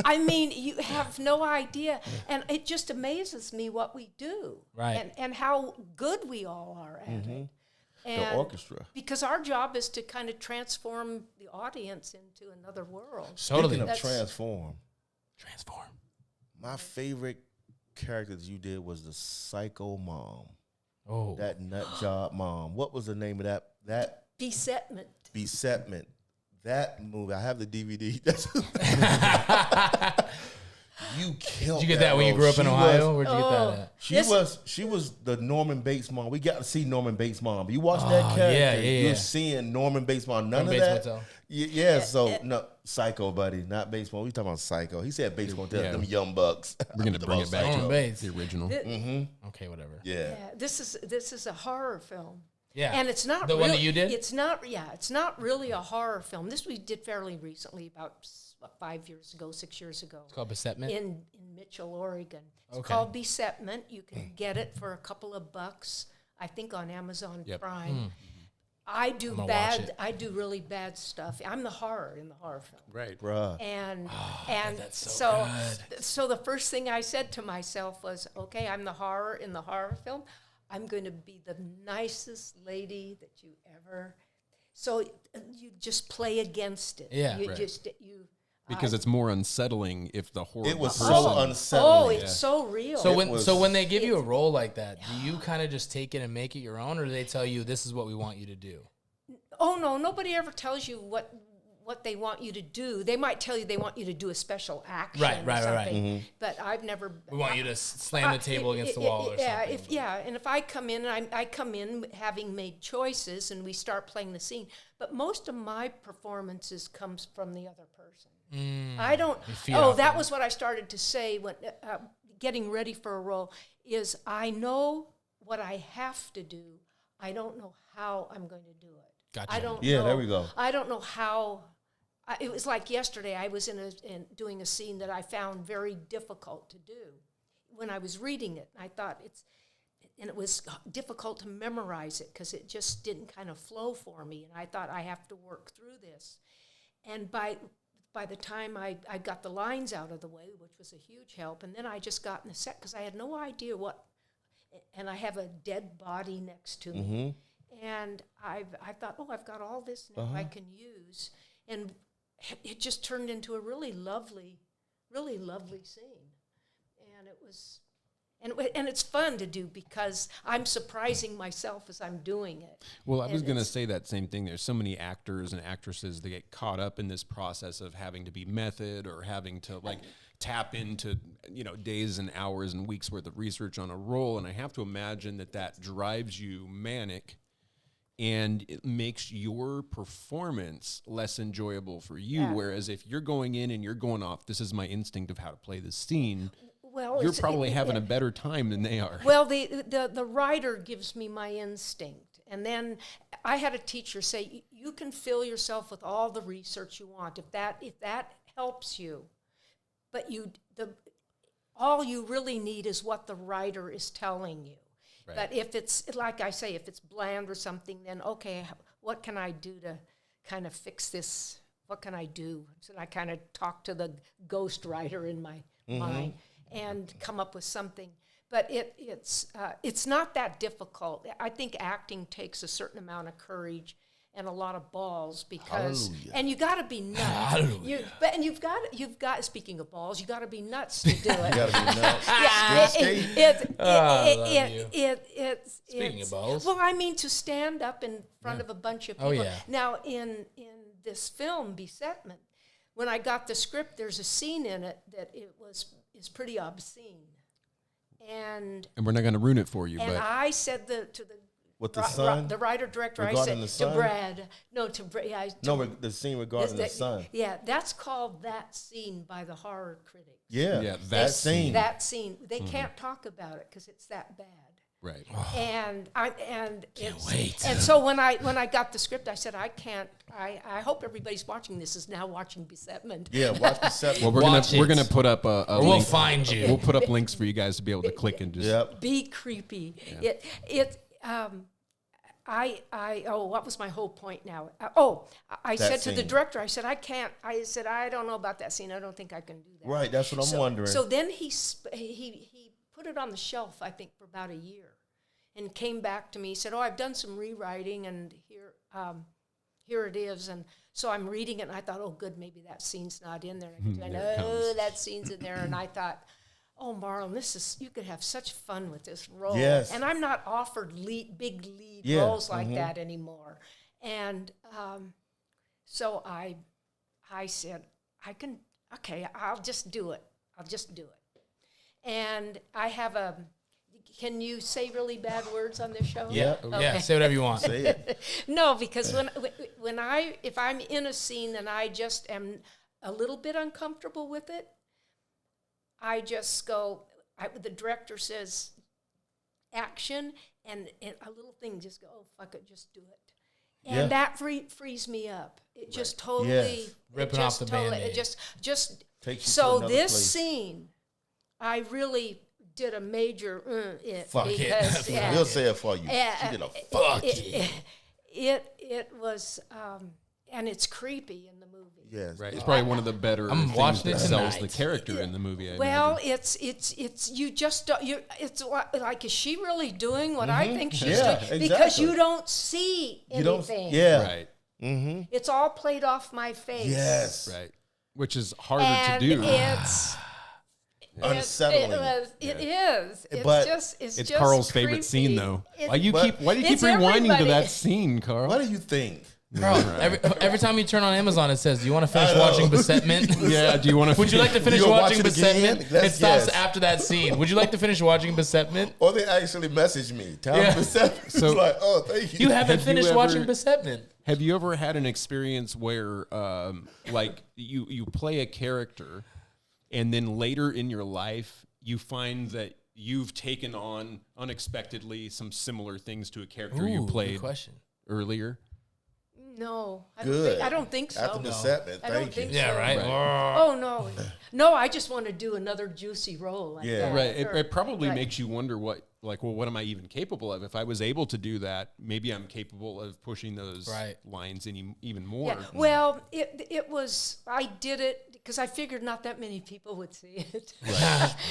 I mean, you have no idea, and it just amazes me what we do, Right. and how good we all are at it. And The orchestra. because our job is to kind of transform the audience into another world. Totally. Speaking of That's- transform, Transform. my favorite character that you did was the psycho mom. Oh. That nut job mom. What was the name of that Besetment. Besetment? That movie. I have the DVD. You killed. Did you get that when you role. grew up in She Ohio? was- Where'd you get that at? She was the Norman Bates mom. We got to see Norman Bates mom. You watch that Oh, character, yeah. you're seeing Norman Bates mom. None Norman of Bates that. Motel. Yeah, so no, Psycho, buddy, not Bates mom. We talking about Psycho. He said Bates Motel. Yeah. Them young bucks. We're going to bring it back Norman to Bates. the original. Okay, whatever. Yeah. Yeah, this is a horror film. Yeah. And it's not The really, one that you did? It's not really a horror film. This we did fairly recently, about 5 years ago, 6 years ago. It's called Besetment. In Mitchell, Oregon. It's Okay. called Besetment. You can get it for a couple of bucks, I think, on Amazon Prime. I do gonna watch bad. it. I do really bad stuff. I'm the horror in the horror film. Right. Bruh. And that's so so the first thing I said to myself was, okay, I'm the horror in the horror film. I'm going to be the nicest lady that you ever. So you just play against it. Yeah, you right. Because it's more unsettling if the horror It was person. so unsettling. it's so real. So It when they give you a role like that, do you kind of just take it and make it your own, or do they tell you this is what we want you to do? Oh no, nobody ever tells you what they want you to do. They might tell you they want you to do a special action Right, or right, right, right. something. But I've never. We want you to slam the table against the wall or something. And if I come in, I come in having made choices, and we start playing the scene. But most of my performances comes from the other person. I don't. feed Oh, off that them. was what I started to say when getting ready for a role. Is I know what I have to do. I don't know how I'm going to do it. Gotcha. I don't. Yeah, know, there we go. I don't know how. It was like yesterday. I was doing a scene that I found very difficult to do. When I was reading it, I thought it was difficult to memorize it because it just didn't kind of flow for me. And I thought I have to work through this. And by the time I got the lines out of the way, which was a huge help, and then I just got in the set because I had no idea what. And I have a dead body next to me. And I thought, I've got all this now I can use. And it just turned into a really lovely scene. And it was, and it's fun to do because I'm surprising myself as I'm doing it. Well, I was And going to it's- say that same thing. There's so many actors and actresses that get caught up in this process of having to be method or having to tap into, days and hours and weeks worth of research on a role. And I have to imagine that drives you manic and it makes your performance less enjoyable for you. Yeah. Whereas if you're going in and you're going off, this is my instinct of how to play this scene, Well, you're probably having a better time than they are. Well, the writer gives me my instinct. And then I had a teacher say, you can fill yourself with all the research you want if that helps you. But all you really need is what the writer is telling you. Right. But if it's, like I say, if it's bland or something, then okay, what can I do to kind of fix this? What can I do? So I kind of talk to the ghost writer in my mind and come up with something. But it's not that difficult. I think acting takes a certain amount of courage and a lot of balls because, Hallelujah. and you got to be nuts. Hallelujah. And you've got. Speaking of balls, you got to be nuts to do it. You gotta be nuts. Speaking of balls. Well, I mean, to stand up in front of a bunch of people. Oh, yeah. Now, in this film, Besetment, when I got the script, there's a scene in it that is pretty obscene. And we're not going to ruin it for you, and but I said to the With the son? the writer director, I Regarding said the to son? Brad, The scene regarding the son. Yeah, that's called That Scene by the horror critics. Yeah, that scene. That scene. They can't talk about it because it's that bad. right. And Can't wait. And so when I got the script, I said, I can't. I hope everybody's watching this is now watching Besetment. Yeah, watch Besetment. Well, Watch we're it. gonna put up a Or we'll link. find you. We'll put up links for you guys to be able to click and just. Yep. Be creepy. What was my whole point now? I That said to the scene. director, I said, I can't. I said, I don't know about that scene. I don't think I can do that. Right, that's what I'm wondering. So then he put it on the shelf, I think, for about a year, and came back to me. He said, I've done some rewriting, and here it is. And so I'm reading it, and I thought, oh, good, maybe that scene's not in there. And I There it know comes. that scene's in there, and I thought, oh, Marlyn, you could have such fun with this role. Yes. And I'm not offered big lead Yeah, roles like that anymore. And so I said, I'll just do it. And I have can you say really bad words on this show? Yeah, Okay. say whatever you want. Say it. No, because if I'm in a scene and I just am a little bit uncomfortable with it, I just go. The director says action, and a little thing just go. Oh, fuck it, just do it, and Yeah. that frees me up. It just totally Yes. Ripping it off just the Band-Aid. It just Takes you to so another this place. scene, I really did a major Fuck it. because We'll say it for you. Yeah, She did a fuck it was and it's creepy in the movie. Yes. Right. It's probably one of the better I'm things watching that it sells tonight. the character in the movie. I Well, imagine. it's you just don't, it's like, is she really doing what I think she's Yeah, doing? Because exactly. you don't see You don't. anything. Yeah. Right. It's all played off my face. Yes. Right. Which is harder And to do. it's Unsettling. It is. It's But it's It's just Carl's favorite creepy. scene, though. Why do you But- keep It's rewinding to everybody. that scene, Carl? What do you think? Carl, every time you turn on Amazon, it says, "Do you want to finish watching Besetment?" Yeah. Do you want to? Would you like to finish You gonna watching watch it again? Besetment? It Let's stops guess. after that scene. Would you like to finish watching Besetment? Or they actually messaged me. Tell Yeah. me Besetment. So- It's like, oh, thank you. You haven't Have you finished ever- watching Besetment. Have you ever had an experience where, like, you play a character, and then later in your life you find that you've taken on unexpectedly some similar things to a character you Ooh, good played question. earlier? No, Good. I don't think so. After Besetment, I don't thank you. think Yeah, so. right. Oh no! I just want to do another juicy role. Like Yeah. that. Right. It, Or- it probably right. makes you wonder what am I even capable of? If I was able to do that, maybe I'm capable of pushing those Right. lines even more. Yeah. Well, it was. I did it because I figured not that many people would see it.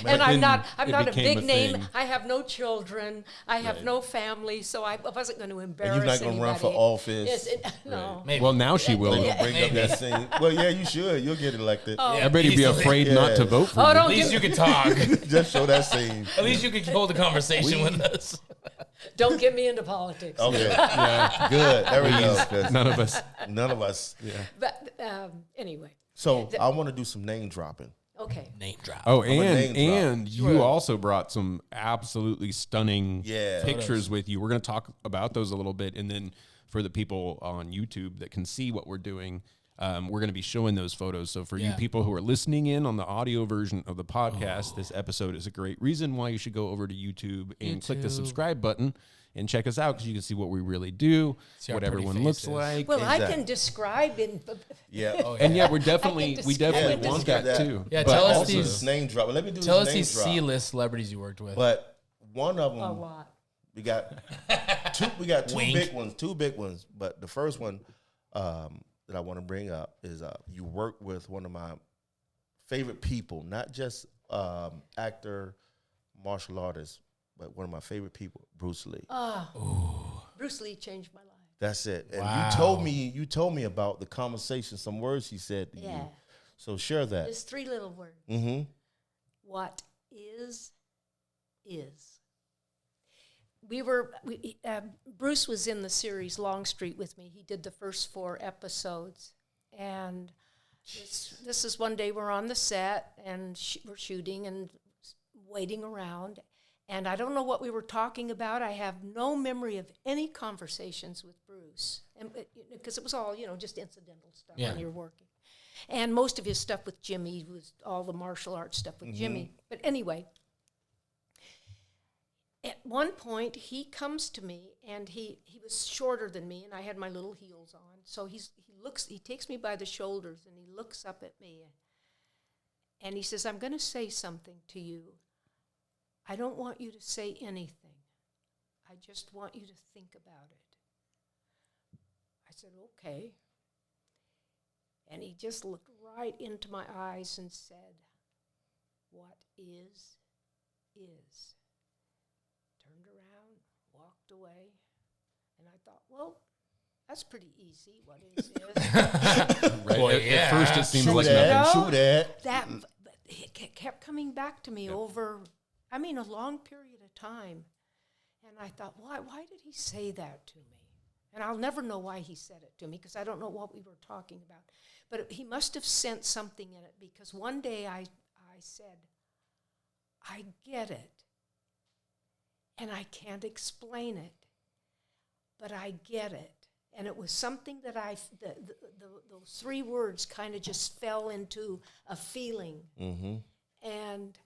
And I'm not a became big a name. thing. I have no children. I have no family, so I wasn't going to embarrass And you're not going to run for anybody. office. No. Maybe. Well, now she will. Don't bring up that scene. Well, yeah, you should. You'll get elected. Oh. Everybody be Easily. afraid not to Yeah. vote for Oh, you. don't At least you get, can talk. Just show that scene. At least you can hold a conversation with us. don't get me into politics. Okay. Yeah. Good. There we go. 'cause None of us. None of us. But anyway, So I want to do some name dropping. okay. Name drop. Oh, a name and drop. you also brought some absolutely stunning Yeah. pictures with you. We're going to talk about those a little bit, and then for the people on YouTube that can see what we're doing, we're going to be showing those photos. So for you Yeah. people who are listening in on the audio version of the podcast, this episode is a great reason why you should go over to YouTube and click the YouTube. subscribe button and check us out because you can see what we really do, See our what pretty everyone looks faces. like. Well, I Exactly. can describe in. Yeah. Oh, And yeah, we I definitely can want describe that that. too. Yeah, But tell us also- these- Name drop. Let me do Tell this us name these drop. C-list celebrities you worked with. But one of them, A lot. we got two. We got two Wink. big ones. Two big ones. But the first one that I want to bring up is you work with one of my favorite people, not just actor, martial artist, but one of my favorite people, Bruce Lee. Bruce Lee changed my life. That's it. And Wow. you told me about the conversation, some words he said to Yeah. you. So share that. There's three little words. Mm-hmm. What is. Bruce was in the series Longstreet with me. He did the first 4 episodes. And this is one day we're on the set and we're shooting and waiting around. And I don't know what we were talking about. I have no memory of any conversations with Bruce, and because it was all, just incidental stuff when you're working. And most of his stuff with Jimmy was all the martial arts stuff with Jimmy. But anyway, at one point he comes to me, and he was shorter than me, and I had my little heels on. So he takes me by the shoulders, and he looks up at me, and he says, "I'm going to say something to you. I don't want you to say anything. I just want you to think about it." I said, "Okay." And he just looked right into my eyes and said, "What is." Turned around, walked away, and I thought, well, that's pretty easy. What is. Right. Well, At first it seems like that. nothing. Shoot that. But it kept coming back to me over, a long period of time. And I thought, why did he say that to me? And I'll never know why he said it to me, because I don't know what we were talking about. But he must have sensed something in it, because one day I said, "I get it, and I can't explain it, but I get it." And it was something that those 3 words kind of just fell into a feeling. Mm-hmm. And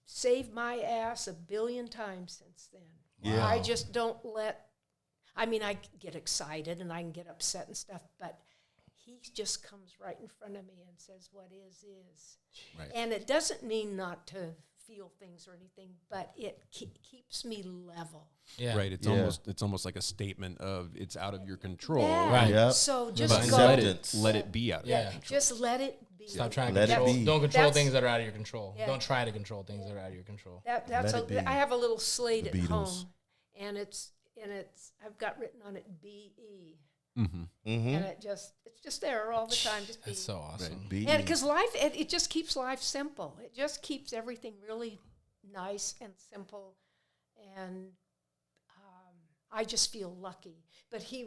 saved my ass a billion times since then. Yeah. I just don't I get excited and I can get upset and stuff, but he just comes right in front of me and says, "What is." Right. And it doesn't mean not to feel things or anything, but it keeps me level. Yeah. Right. It's almost like a statement of it's out of your control. Yeah. Right. Yep. So But just go. let it be out of Yeah. your control. Just let it be. Stop trying Let to it control. be. Don't control That's- things that are out of your control. Yeah. Don't try to control things that are out of your control. That's Let it be. I have a little slate The at Beatles. home, and it's I've got written on it BE. Mm-hmm. Mm-hmm. And it's just there all the time, just be. That's so awesome. Be And because life, it just keeps life simple. It just keeps everything really nice and simple, and I just feel lucky. But he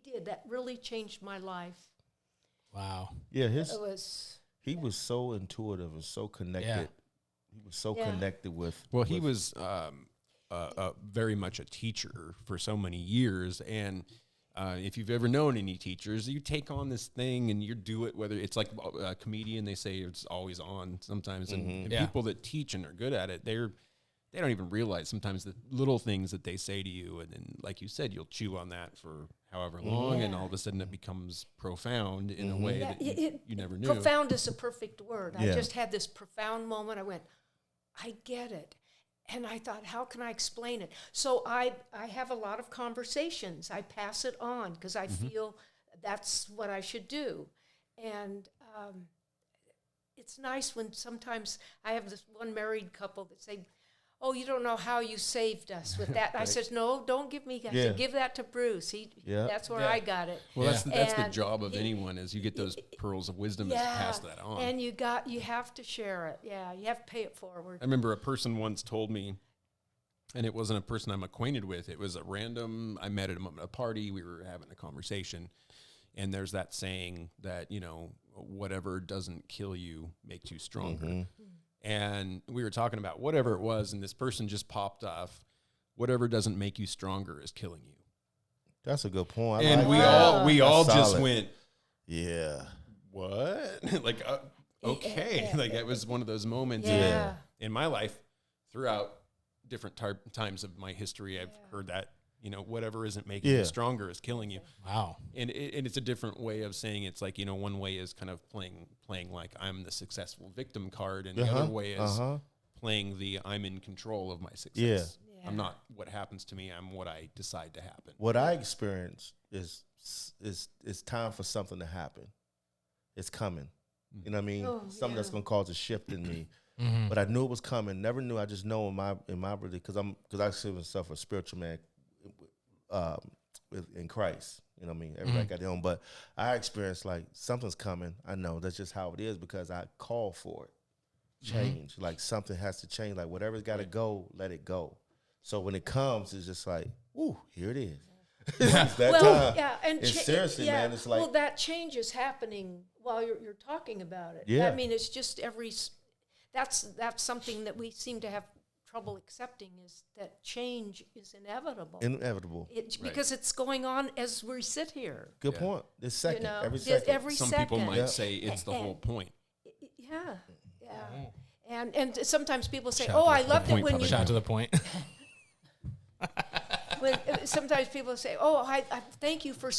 did that really changed my life. Wow. Yeah, It was he was so intuitive and so connected. Yeah. He was so Yeah. connected with. Well, he was very much a teacher for so many years, and if you've ever known any teachers, you take on this thing and you do it, whether it's like a comedian, they say it's always on sometimes, and Yeah. people that teach and are good at it, they don't even realize sometimes the little things that they say to you, and then, like you said, you'll chew on that for however long, and Yeah. all of a sudden it becomes profound in a way that you never knew. profound is a perfect word. I Yeah. just had this profound moment. I went, I get it. And I thought, how can I explain it? So I have a lot of conversations. I pass it on because I feel that's what I should do. And it's nice when sometimes I have this one married couple that say, "Oh, you don't know how you saved us with that." I said, "No, don't give me. I Yeah. said, give that to Bruce. That's where Yeah. I got it." Well, that's the And job of he- anyone, is you get those pearls of wisdom is to pass that on. And you have to share it. Yeah, you have to pay it forward. I remember a person once told me, and it wasn't a person I'm acquainted with. It was a random, I met at a party. We were having a conversation. And there's that saying that, whatever doesn't kill you makes you stronger. And we were talking about whatever it was, and this person just popped off, whatever doesn't make you stronger is killing you. That's a good point. I And like we that. all That's just solid. went, Yeah. what? Like, okay. Like, it was one of those moments Yeah. in my life throughout different times of my history. I've heard that, whatever isn't making you stronger is killing you. Wow. And it's a different way of saying it's like, one way is kind of playing like I'm the successful victim card, and the other way is playing the I'm in control of my success. Yeah. I'm not what happens to me, I'm what I decide to happen. What I experience is it's time for something to happen. It's coming. You know what I mean? Oh, Something that's yeah. gonna cause a shift in me. Mm-hmm. But I knew it was coming. Never knew. I just know in my really because I consider myself a spiritual man in Christ. You know what I mean? Everybody got their own, but I experienced like something's coming. I know that's just how it is because I call for it. Change. Like something has to change. Like whatever's got to go, let it go. So when it comes, it's just like, ooh, here it is. It's that time. Yeah, and It's seriously, man. It's like that change is happening while you're talking about it. Yeah. I mean, it's just that's something that we seem to have trouble accepting is that change is inevitable. Inevitable. Because it's going on as we sit here. Good point. This second, You know, every second. every Some second. people might say it's the whole point. Yeah, yeah. And sometimes people say, Shout "Oh, to I the loved it point, when Papa. you." Shout to the point. Sometimes people say, "Oh, I thank you for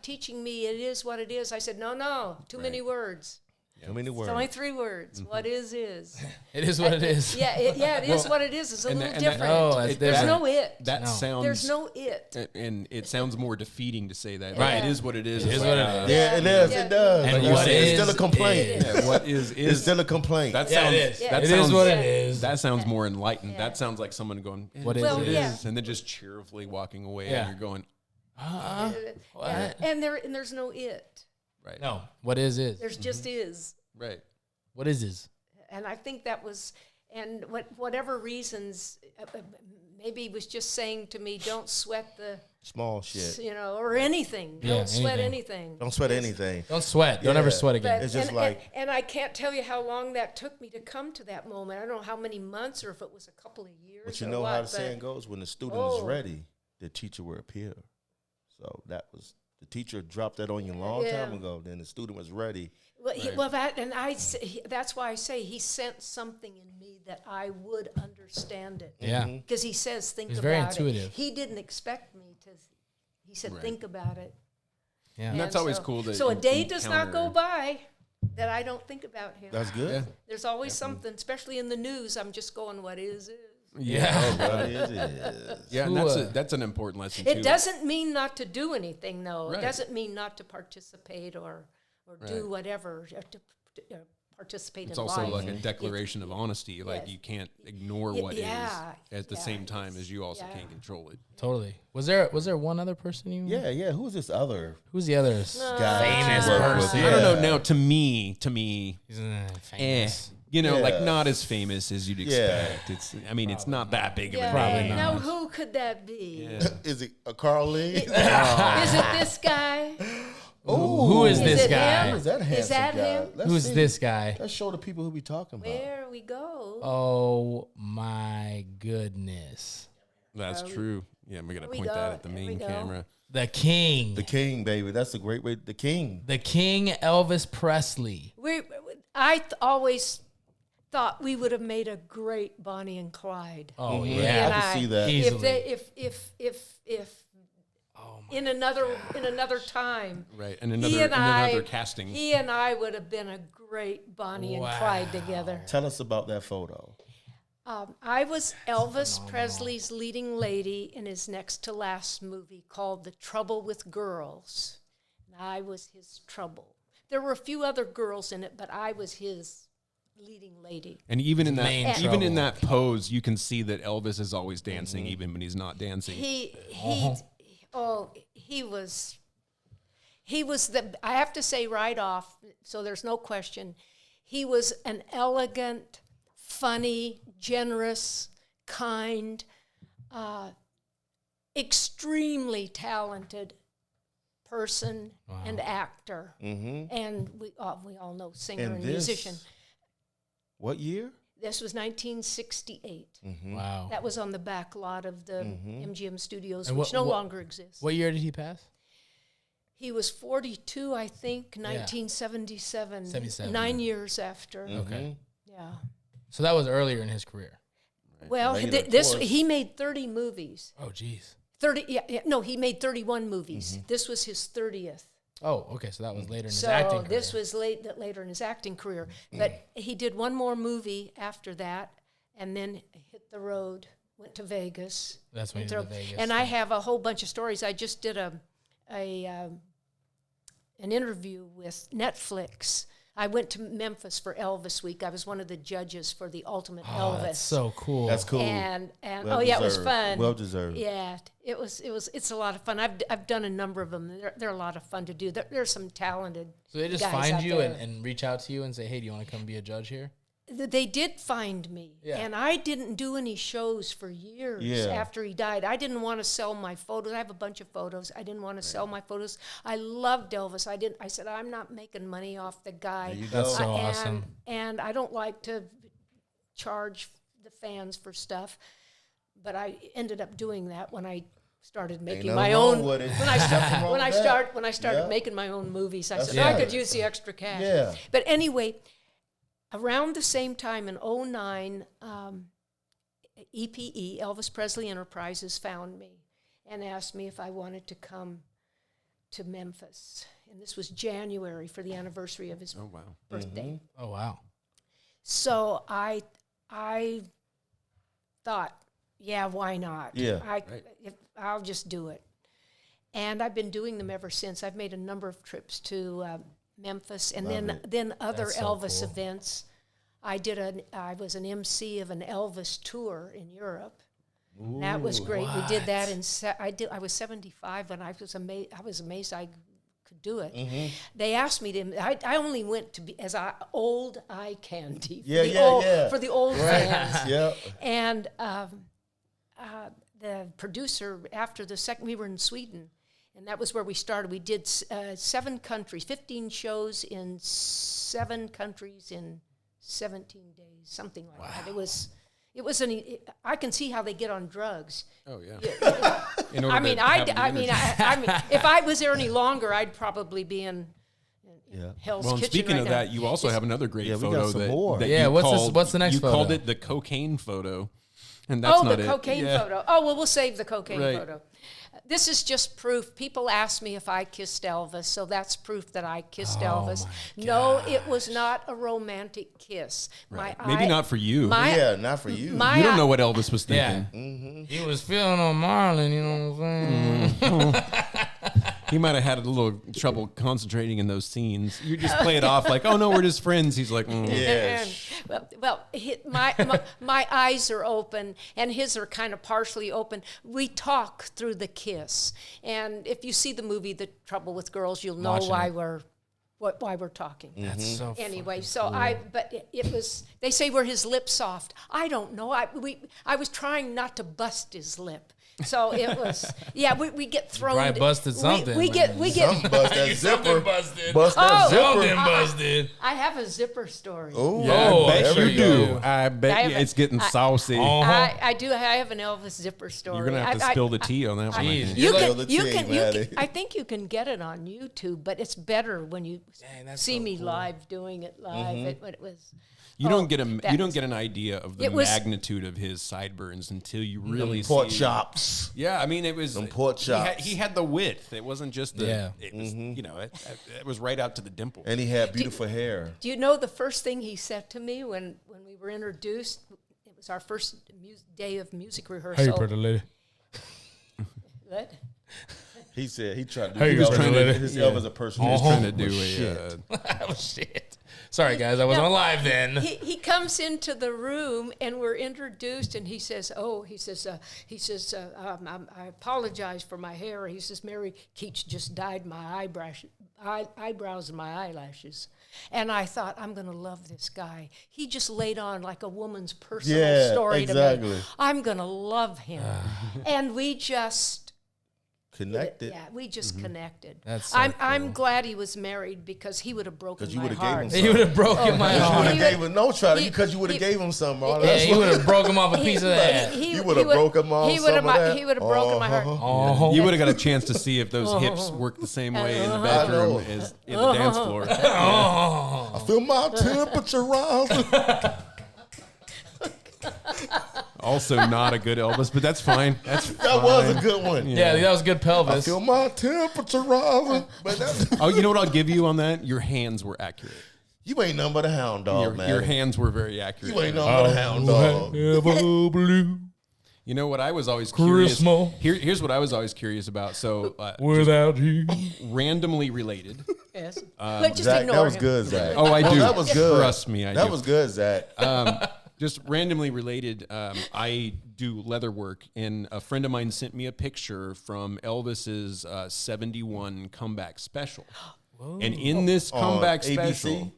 teaching me. It is what it is." I said, "No, too many words. Too many words. It's only 3 words. What is." It is what it is. Yeah, it is what it is. It's a little different. There's no it. That sounds. There's no it. And it sounds more defeating to say that. Right. It is what it is. It is what it is. Yeah, it is. Yeah. It does. And Like you what said, it's is, still a complaint. Yeah, what is It's still a complaint. That Yeah, sounds. it is. That It sounds, is what it is. That sounds more enlightened. That sounds like someone going, What is Well, it? yeah. and then just cheerfully walking away, Yeah. and you're going, What? And there's no it. right. No. What is? There's just is. Right. What is? And I think that was, and whatever reasons, maybe he was just saying to me, don't sweat the, Small shit. or anything. Yeah, Don't sweat anything. anything. Don't sweat anything. Don't sweat. Don't ever Yeah. sweat again. It's just and, like- and I can't tell you how long that took me to come to that moment. I don't know how many months or if it was a couple of years. But you or know what, how the but- saying goes, when the student is ready, the teacher will appear. So that was, the teacher dropped that on you a long time ago, then the student was ready. Well, that's why I say he sent something in me that I would understand it. Yeah. Because he says, think He's about very it. intuitive. He didn't expect me to. He said, think about it. Yeah. And that's always cool to So a day does not encounter- go by that I don't think about him. That's good. Yeah. There's always something, especially in the news. I'm just going, what is. Yeah. What is it? Yeah, and that's an important lesson too. It doesn't mean not to do anything, though. Right. It doesn't mean not to participate or do whatever, to participate It's in also life. like a declaration of honesty. Like Yes. you can't ignore what is at the same time as you also can't control it. Totally. Was there one other person you? Yeah. Who's this other Who's the other guy? famous that you work with? person? I don't know. Now, to me, He's famous. like Yeah. not as famous as you'd expect. It's, I mean, it's not that big of a Probably name. not. Now, who could that be? Is it a Carl Lee? Is it this guy? Who is this it guy? him? Who's that handsome Is that guy? him? Let's Who's see. this guy? Let's show the people who we talking about. There we go. Oh my goodness. That's true. Yeah, we're gonna we point go. that at the There we main go. camera. The king. The King, baby. That's a great way. The King. The king Elvis Presley. I always thought we would have made a great Bonnie and Clyde. Oh He yeah. and I can see that. Easily. If in another time, Right, and he and another casting. he and I would have been a great Bonnie and Clyde together. Tell us about that photo. I was Elvis Presley's leading lady in his next to last movie called The Trouble with Girls. And I was his trouble. There were a few other girls in it, but I was his leading lady. And even in Main that, trouble. pose, you can see that Elvis is always dancing, even when he's not dancing. He was I have to say right off, so there's no question, he was an elegant, funny, generous, kind, extremely talented person and actor. And we all know singer and musician. What year? This was 1968. Wow. That was on the back lot of the MGM Studios, And which what- no what- longer exists. What year did he pass? He was 42, I think, 1977. 77. 9 years after. Okay. Yeah. So that was earlier in his career. Well, Later, of this course. he made 30 movies. Oh geez. 30. No, he made 31 movies. This was his 30th. Oh, okay. So that was later in his So acting career. this was later in his acting career. But he did one more movie after that, and then hit the road. Went to Vegas. That's when he did the Vegas. And I have a whole bunch of stories. I just did an interview with Netflix. I went to Memphis for Elvis Week. I was one of the judges for the Ultimate Elvis. That's so cool. That's cool. And Well oh yeah, it was deserved. fun. Well deserved. Yeah, it's a lot of fun. I've done a number of them. They're a lot of fun to do. There's some talented. So they just guys find out you there. and reach out to you and say, hey, do you want to come be a judge here? They did find me, Yeah. and I didn't do any shows for years Yeah. after he died. I didn't want to sell my photos. I have a bunch of photos. I didn't want to sell my photos. I loved Elvis. I said, I'm not making money off the guy. There you go. That's so awesome. And I don't like to charge the fans for stuff. But I ended up doing that when I started making nothing my wrong own. with it. When I started Yeah. making my own movies, I That's said I right. could use the extra cash. Yeah. But anyway, around the same time in '09, EPE, Elvis Presley Enterprises, found me and asked me if I wanted to come to Memphis. And this was January for the anniversary of his birthday. Oh wow. So I thought, yeah, why not? Yeah. I'll just do it. And I've been doing them ever since. I've made a number of trips to Memphis, and then other That's so Elvis cool. events. I was an MC of an Elvis tour in Europe. And that was great. We did that I was 75 when I was amazed I could do it. They asked me to. I only went to be as old eye candy. For the old fans. Yeah. And the producer, after the second, we were in Sweden, and that was where we started. We did 7 countries, 15 shows in 7 countries in 17 days, something like that. I can see how they get on drugs. Oh yeah. I mean, if I was there any longer, I'd probably be in Hell's Well, and Kitchen speaking right of now. that, you also have another great Yeah, we got photo some that, more. that Yeah, you what's the next you photo? called it the cocaine photo, and that's not the it. cocaine Yeah. photo. Oh, well, we'll save the cocaine Right. photo. This is just proof. People ask me if I kissed Elvis, so that's proof that I kissed Elvis. No, it was not a romantic kiss. Right. Maybe not for you. Yeah, not for you. You don't know what Elvis was Yeah. thinking. He was feeling on Marlyn, you know what I'm saying? He might have had a little trouble concentrating in those scenes. You just play it off like, oh no, we're just friends. He's like, Yes. My eyes are open, and his are kind of partially open. We talk through the kiss, and if you see the movie The Trouble with Girls, you'll know Watching why it. why we're talking. That's so Anyway, fucking so cool. but it was. They say were his lips soft. I don't know. I was trying not to bust his lip. So it was, we get thrown. Probably busted something, We get. Bust that zipper. busted. Bust that Oh. zipper. Something busted. I have a zipper story. Oh, Yeah, I Oh, bet there you we do. go. I bet I you have it's getting saucy. I do. I have an Elvis zipper story. You're gonna have to spill the tea on that one. I Jeez. think. You Spill can, the you tea, can, Matty. I think you can get it on YouTube, but it's better when you Dang, that's see so me cool. live doing it live. It was. You don't get an that- idea of the It was- magnitude of his sideburns until you really Pork see. chops. Yeah, I mean it was Them pork chops. He had the width. It wasn't just the. Yeah. It was it was right out to the dimple. And he had beautiful hair. Do you know the first thing he said to me when we were introduced? It was our first day of music rehearsal. Hey, pretty lady. What? He said he tried to Hey, do he was trying to- his Elvis impersonation. He's trying to do Shit. a. Oh shit. Sorry guys, I wasn't No. alive then. He comes into the room and we're introduced and he says, I apologize for my hair. He says, Mary Keach just dyed my eyebrows and my eyelashes. And I thought, I'm going to love this guy. He just laid on like a woman's personal Yeah, story to exactly. me. I'm going to love him. And we just... Connected. Yeah, we just connected. That's so I'm glad he was married because he would have broken 'Cause you my would've gave heart. him He would have broken my You would heart. have gave him no try he- because you would have he- gave him some. Marlon. Yeah, That's he what- would have broken off a piece of that. You would have broke him off He would some have of that? he would have broken my heart. Oh, You would have got a chance to see if those hips work the same way in the bedroom know. as in the dance floor. I feel my temperature rising. Also, not a good Elvis, but that's fine. That's That was a good one. yeah, that was good I pelvis. feel my temperature rising. But that's, Oh, you know what I'll give you on that? Your hands were accurate. you ain't nothing but a hound dog, man. Your hands were very accurate. You ain't nothing but a hound dog. You know what I was always curious. Christmas. Here's what I was always curious about. So, Without you. randomly related. Yes. But just Zach, ignore that was him. good, Zach. Oh, I do. That was good. Trust me, I That do. was good, Zach. Just randomly related, I do leather work, and a friend of mine sent me a picture from Elvis's 71 comeback special. And in this comeback ABC?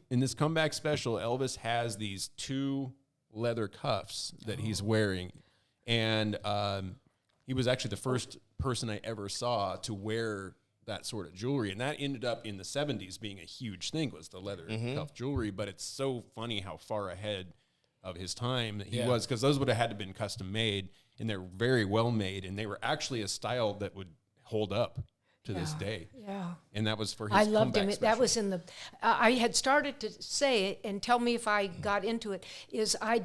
special, Elvis has these 2 leather cuffs that he's wearing, and he was actually the first person I ever saw to wear that sort of jewelry, and that ended up in the 70s being a huge thing, was the leather cuff jewelry. But it's so funny how far ahead of his time that he was, because those would have had to been custom made, and they're very well made, and they were actually a style that would hold up to this day. Yeah. And that was for his I loved him. comeback That special. was in the. I had started to say it, and tell me if I got into it. Is I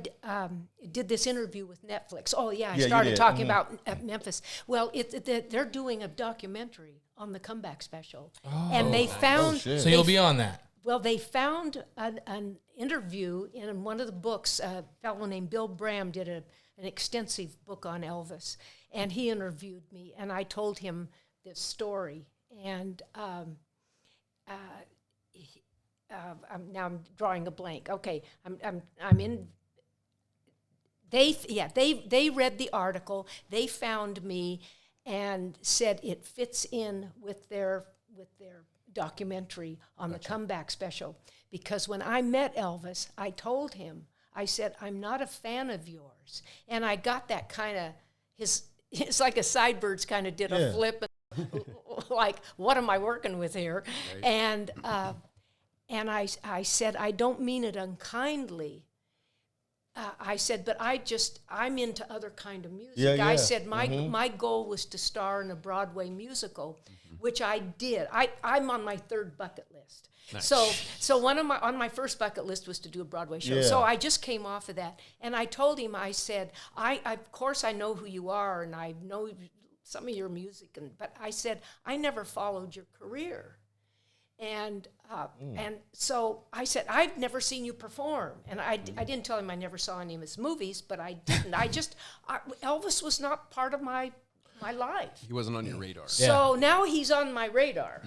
did this interview with Netflix. Oh yeah, I Yeah, you started did. talking about Memphis. Well, they're doing a documentary on the comeback special, and they found. shit. So you'll be on that. Well, they found an interview in one of the books. A fellow named Bill Bram did an extensive book on Elvis, and he interviewed me, and I told him this story, and now I'm drawing a blank. Okay, I'm in. They read the article. They found me, and said it fits in with their documentary on the comeback special. Because when I met Elvis, I told him, I said, I'm not a fan of yours, and I got that kind of it's like a Sideburns kind of did a flip. Like, what am I working with here? Right. And I said, I don't mean it unkindly. I said, but I'm into other kind of music. Yeah, yeah. I said, my goal was to star in a Broadway musical, which I did. I'm on my third bucket list. Nice. So on my first bucket list was to do a Broadway show. Yeah. So I just came off of that, and I told him, I said, of course I know who you are, and I know some of your music, but I said, I never followed your career. And so I said, I've never seen you perform. And I didn't tell him I never saw any of his movies, but I didn't. Elvis was not part of my life. He wasn't on your radar. So now he's on my radar.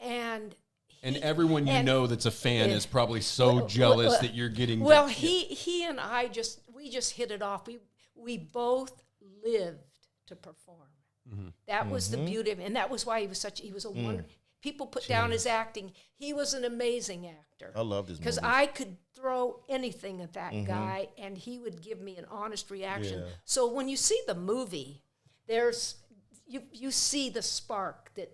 And everyone you know that's a fan is probably so jealous that you're getting. Well, he and I just hit it off. We both lived to perform. That was the beauty of him, and that was why he was a wonderful. People put down his acting. He was an amazing actor. I loved his movies. Because I could throw anything at that guy, and he would give me an honest reaction. Yeah. So when you see the movie, you see the spark that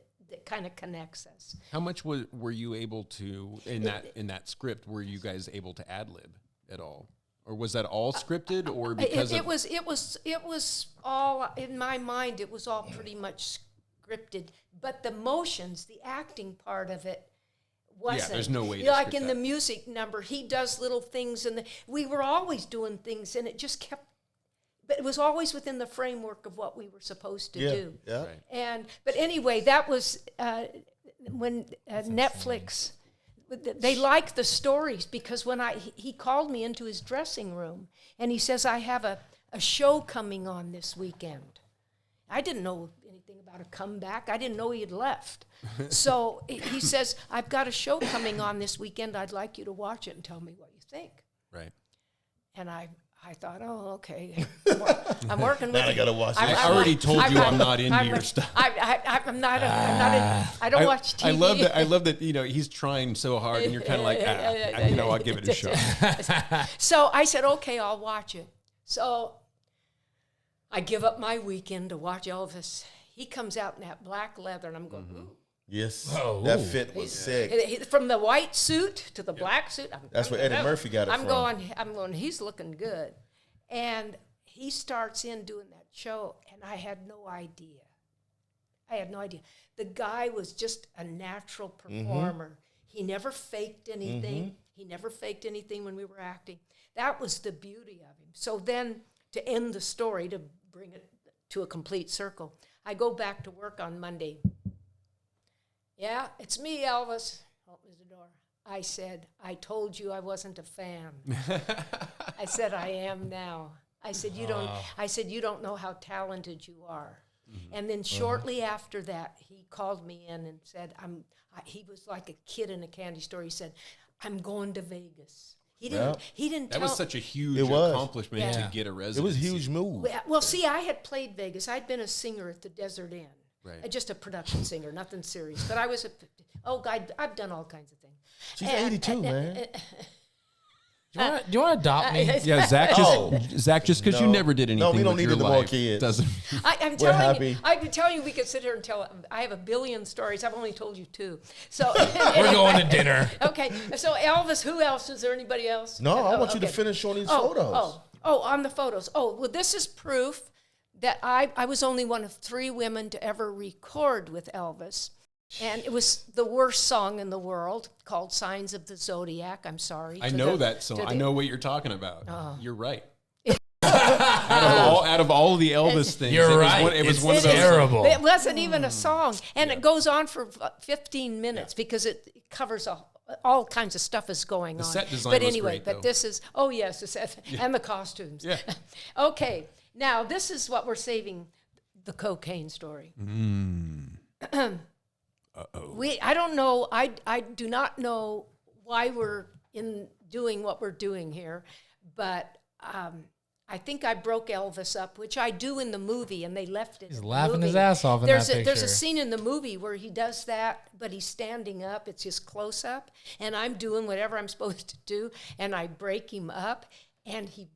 kind of connects us. How much were you able to in that script? Were you guys able to ad lib at all? Or was that all scripted, or because it was all in my mind? It was all pretty much scripted, but the motions, the acting part of it, wasn't. Yeah, there's no way. Like in the music number, he does little things, and we were always doing things, and it just kept. But it was always within the framework of what we were supposed to do. Yeah. Right. But anyway, that was when Netflix. They like the stories, because when he called me into his dressing room and he says, I have a show coming on this weekend. I didn't know anything about a comeback. I didn't know he had left. So he says, I've got a show coming on this weekend. I'd like you to watch it and tell me what you think. Right. And I thought, oh, okay. I'm working with. Now I gotta watch it. I already told you I'm not into your stuff. I'm not. I don't watch TV. I love that. He's trying so hard, and you're kind of like, I'll give it a shot. So I said, okay, I'll watch it. So I give up my weekend to watch Elvis. He comes out in that black leather, and I'm going, ooh. Yes, that fit was sick. From the white suit to the black suit. That's where Eddie Murphy got it from. I'm going, he's looking good. And he starts in doing that show, and I had no idea. The guy was just a natural performer. He never faked anything. He never faked anything when we were acting. That was the beauty of him. So then, to end the story, to bring it to a complete circle, I go back to work on Monday. Yeah, it's me, Elvis. Opens the door. I said, I told you I wasn't a fan. I said, I am now. I said, you don't know how talented you are. And then shortly after that, he called me in and said, he was like a kid in a candy store. He said, I'm going to Vegas. He didn't That tell. was such a huge accomplishment to get a residency. It was a huge move. Well, see, I had played Vegas. I'd been a singer at the Desert Inn. Right. Just a production singer, nothing serious. But I was I've done all kinds of things. She's 82, man. Do you want to adopt me? Yeah, Zach, just because you never did anything. No, we don't with need your any life more kids. Doesn't. I'm telling you, we could sit here and tell. I have a billion stories. I've only told you 2. So We're going to dinner. Okay. So Elvis, who else? Is there anybody else? No, I want you to finish on these photos. On the photos. Oh, well, this is proof that I was only one of 3 women to ever record with Elvis. And it was the worst song in the world, called Signs of the Zodiac. I'm sorry. I know that song. I know what you're talking about. You're right. out of all the Elvis things, you're right. It was one of those. Terrible. It wasn't even a song. And it goes on for 15 minutes because it covers all kinds of stuff is going on. The set design but was anyway, great, but though. this is, the set and the costumes. Yeah. Okay, now this is what we're saving, the cocaine story. I don't know. I do not know why we're doing what we're doing here, but I think I broke Elvis up, which I do in the movie, and they left it. He's in the laughing movie. his ass off in that picture. There's a scene in the movie where he does that, but he's standing up. It's his close-up, and I'm doing whatever I'm supposed to do, and I break him up, and he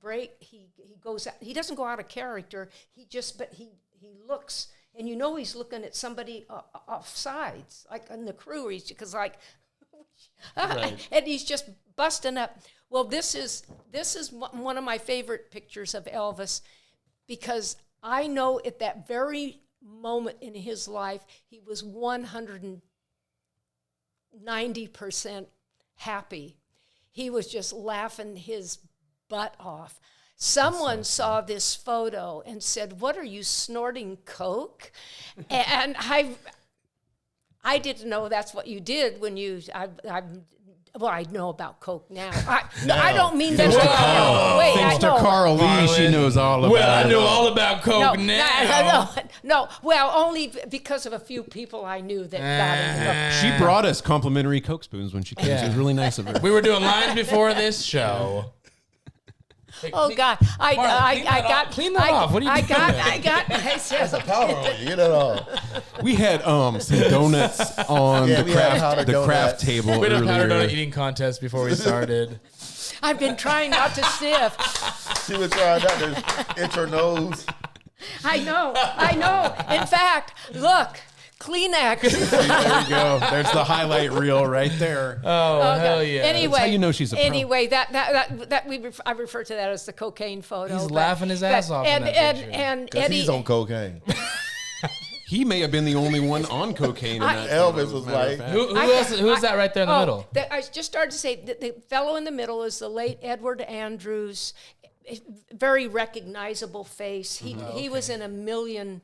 goes out. He doesn't go out of character. He looks. And he's looking at somebody off sides, like in the crew, because and he's just busting up. Well, this is one of my favorite pictures of Elvis, because I know at that very moment in his life, he was 190% happy. He was just laughing his butt off. Someone saw this photo and said, "What are you snorting coke?" And I didn't know that's what you did when you. I know about coke now. I don't mean that. Thanks to Carl Lee, she knows all about. Well, I know all about coke now. No. Well, only because of a few people I knew that got into it. She brought us complimentary Coke spoons when she came. Yeah. It was really nice of her. We were doing lines before this show. Oh God! I got clean that off. What are you doing? I said, Power on you. Get it all. We had some donuts on the craft table We had a powder earlier. donut eating contest before we started. I've been trying not to sniff. She was trying not to itch her nose. I know. In fact, look. Kleenex. There you go. There's the highlight reel right there. Oh, hell yeah. Anyway, That's how you know she's a pro. Anyway, I refer to that as the cocaine photo. He's laughing his ass off in that picture. And Because Eddie, he's on cocaine. He may have been the only one on cocaine in that photo, Elvis was like, Who is that right there in the middle? I just started to say that the fellow in the middle is the late Edward Andrews, very recognizable face. He was in a million.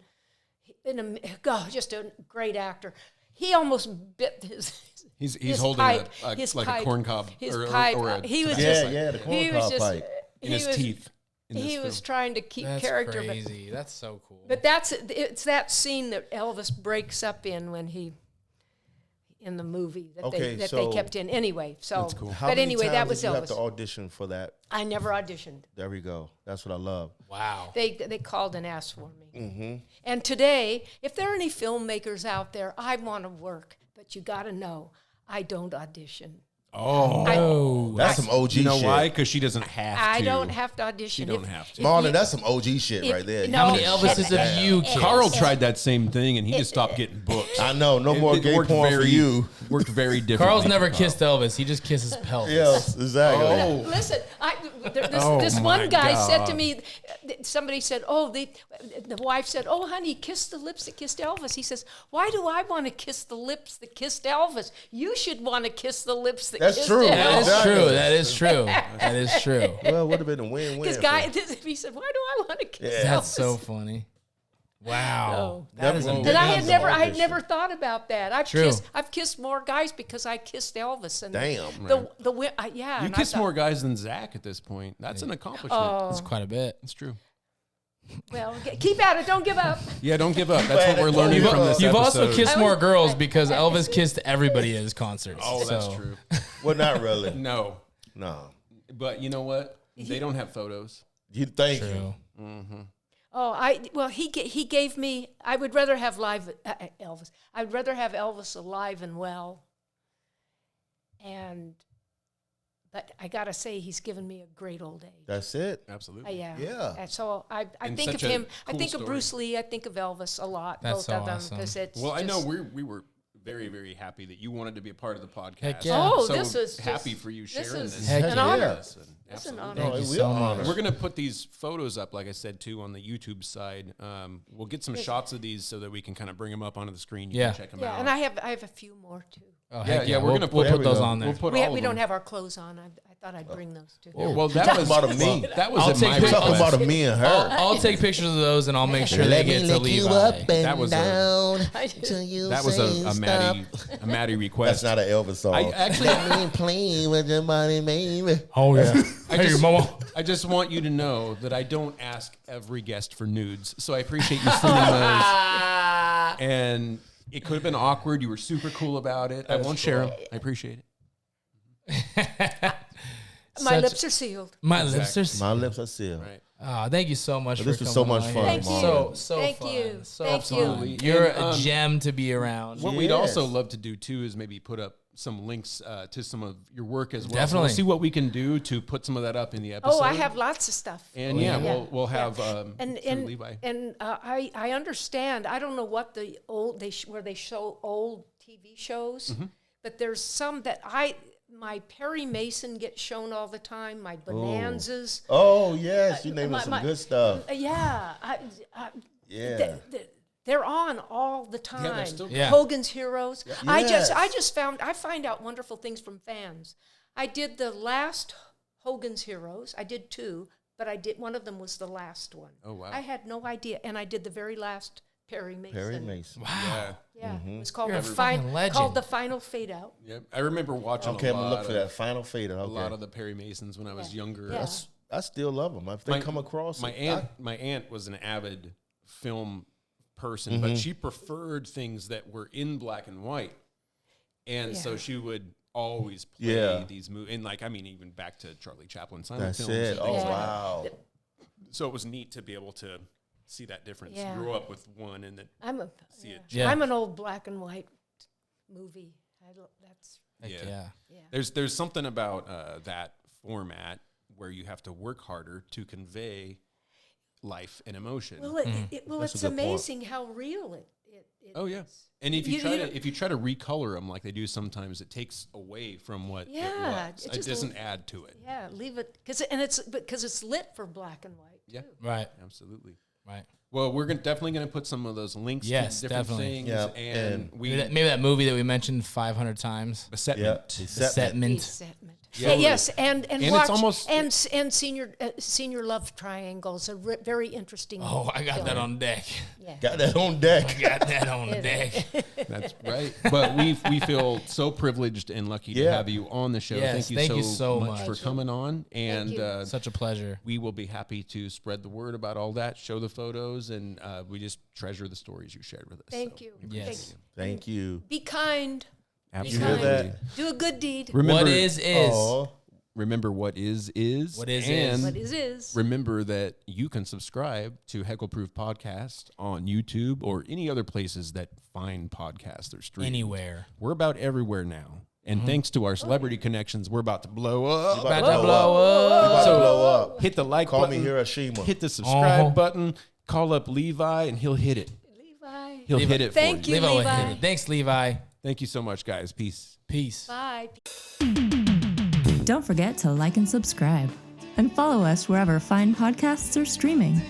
Just a great actor. He almost bit his. He's holding pipe, a his like pipe, a corn cob his or pipe. a He was the corn cob pipe. in his teeth. He was trying to keep That's character. crazy. That's so cool. But it's that scene that Elvis breaks up in when he. In the movie that they kept in anyway. So, that's cool. But anyway, that was you Elvis. have to audition for that? I never auditioned. There we go. That's what I love. Wow. They called and asked for me. Mm-hmm. And today, if there are any filmmakers out there, I want to work, but you got to know, I don't audition. That's some OG shit. You know why? Because she doesn't have to. I don't have to audition. She don't have to. Marlyn, that's some OG shit right there. How many Elvises have you kissed? Carl tried that same thing, and he just stopped getting booked. I know. No more gay worked porn for you. Worked very differently. Carl's never kissed Elvis. He just kisses pelvis. Yes, exactly. Listen, Oh, this my one guy said to God. me, somebody said, the wife said, "Oh, honey, kiss the lips that kissed Elvis." He says, "Why do I want to kiss the lips that kissed Elvis? You should want to kiss the lips that That's kissed true. Elvis." That is true. That is true. Well, it would have been a win-win. This guy, he said, "Why do I want to kiss Elvis?" That's so funny. Wow. No. That is Never- And I amazing. had never thought about that. I've kissed more guys because I kissed Elvis. And Damn. You and kiss I thought, more guys than Zach at this point. That's an accomplishment. It's quite a bit. It's true. Well, keep at it. Don't give up. Yeah, don't give up. That's what we're learning from this You've episode. also kissed more girls because Elvis kissed everybody at his concerts. Oh, that's So, true. Well, not really. No. No. But you know what? They don't have photos. You thank True. you. He gave me. I would rather have live Elvis. I'd rather have Elvis alive and well, and But I gotta say, he's given me a great old age. That's it. Absolutely. Yeah. Yeah. And so I And think of such a him. I cool think of story. Bruce Lee. I think of Elvis a lot. That's both so of them awesome. because it's. Well, I know just- we were very, very happy that you wanted to be a part of the podcast. Heck yeah. Oh, so this is happy just- for you this sharing is this. Heck an yeah. honor. Yes, and It's an absolutely. honor. Thank you we so are much. honored. We're gonna put these photos up, like I said too, on the YouTube side. We'll get some shots of these so that we can kind of bring them up onto the screen. You Yeah. can check them Yeah, out. and I have a few more too. Oh, yeah, heck yeah, we're We'll- gonna we'll put put those go. on there. We'll put all We of don't them. have our clothes on. I thought I'd bring those too. Well, that Talking was about a me. That was I'll at take my pictures. Talking request. about a me and her. I'll take pictures of those and I'll make sure they get to Levi. That was a till that was a Matty request. That's not an Elvis song. I actually Let me play with your body, baby. Oh yeah. I just want you to know that I don't ask every guest for nudes, so I appreciate you sending those. And it could have been awkward. You were super cool about it. I won't share them. I appreciate it. My lips are sealed. My lips are. My lips are sealed. Right. Oh, thank you so much. But for this was coming so much on fun, here. Thank Marlyn. So Thank fun. you. So Thank fun. you. You're And, a gem to be around. What we'd Yes. also love to do too is maybe put up some links to some of your work as well. So Definitely. we'll see what we can do to put some of that up in the episode. Oh, I have lots of stuff. And we'll have and through Levi. I understand. I don't know what the old where they show old TV shows, Mm-hmm. but there's some that my Perry Mason gets shown all the time. My Bonanzas. Oh, yes. You named my- some my- good stuff. Yeah. Yeah. They're on all the time. they're still- Yeah. Hogan's Heroes. Yes. I find out wonderful things from fans. I did the last Hogan's Heroes. I did two, but one of them was the last one. Oh, wow. I had no idea, and I did the very last Perry Mason. Perry Mason. Wow. Yeah, it was called You're the a fucking legend. called the Final Fade Out. Yep. I remember watching Okay, a I'm going to lot look for of, that final fader. a Okay. lot of the Perry Masons when I was younger. Yeah. I still love them. If they come across my it, aunt was an avid film person, but she preferred things that were in black and white, and so Yeah. she would always play Yeah. these movies. And like, I mean, even back to Charlie Chaplin silent That's films. it. and Oh, things like that. wow. So it was neat to be able to see that difference. Yeah. Grow up with one and then I'm it. Yeah. I'm an old black and white movie. That's Heck yeah. There's something about that format where you have to work harder to convey life and emotion. well. That's It's a good point. amazing how real it Oh yeah, is. and if you, You- try you to don't- if you try to recolor them like they do sometimes, it takes away from what Yeah, it was. it It just doesn't add to it. Yeah, leave it because it's lit for black and white. Yeah, Right. absolutely. Right. Well, we're definitely going to put some of those links Yes, to different definitely. things, Yeah, and and we Maybe that movie that we mentioned 500 times. Besetment. Yeah. Besetment. Besetment. Yeah. Yes, and And it's watch almost- and senior love triangles a very interesting. Oh, I got that on deck. Yeah. Got that on deck. Got that on deck. That's right. But we feel so privileged and lucky to Yeah. have you on the show. Yes, thank you so much much. for coming on, and you. Such a pleasure. we will be happy to spread the word about all that, show the photos, and we just treasure the stories you shared with us. Thank So you. Yes. Thank you. Be kind. Absolutely. You hear that? Do a good deed. Remember, What is. Oh, remember what is. What is and What is. remember that you can subscribe to Heckleproof Podcast on YouTube or any other places that fine podcasts are streamed. Anywhere. We're about everywhere now. And thanks to our celebrity connections, we're about to blow up. about About to blow up. We about So- to blow up. Hit the like Call me button, Hiroshima. hit the subscribe Uh-huh. button, call up Levi, and he'll hit it. Levi. He'll Levi. hit it Thank for you. you. Levi will Levi. hit it. Thanks, Levi. Thank you so much, guys. Peace. Peace. Bye. Don't forget to like and subscribe. And follow us wherever fine podcasts are streaming.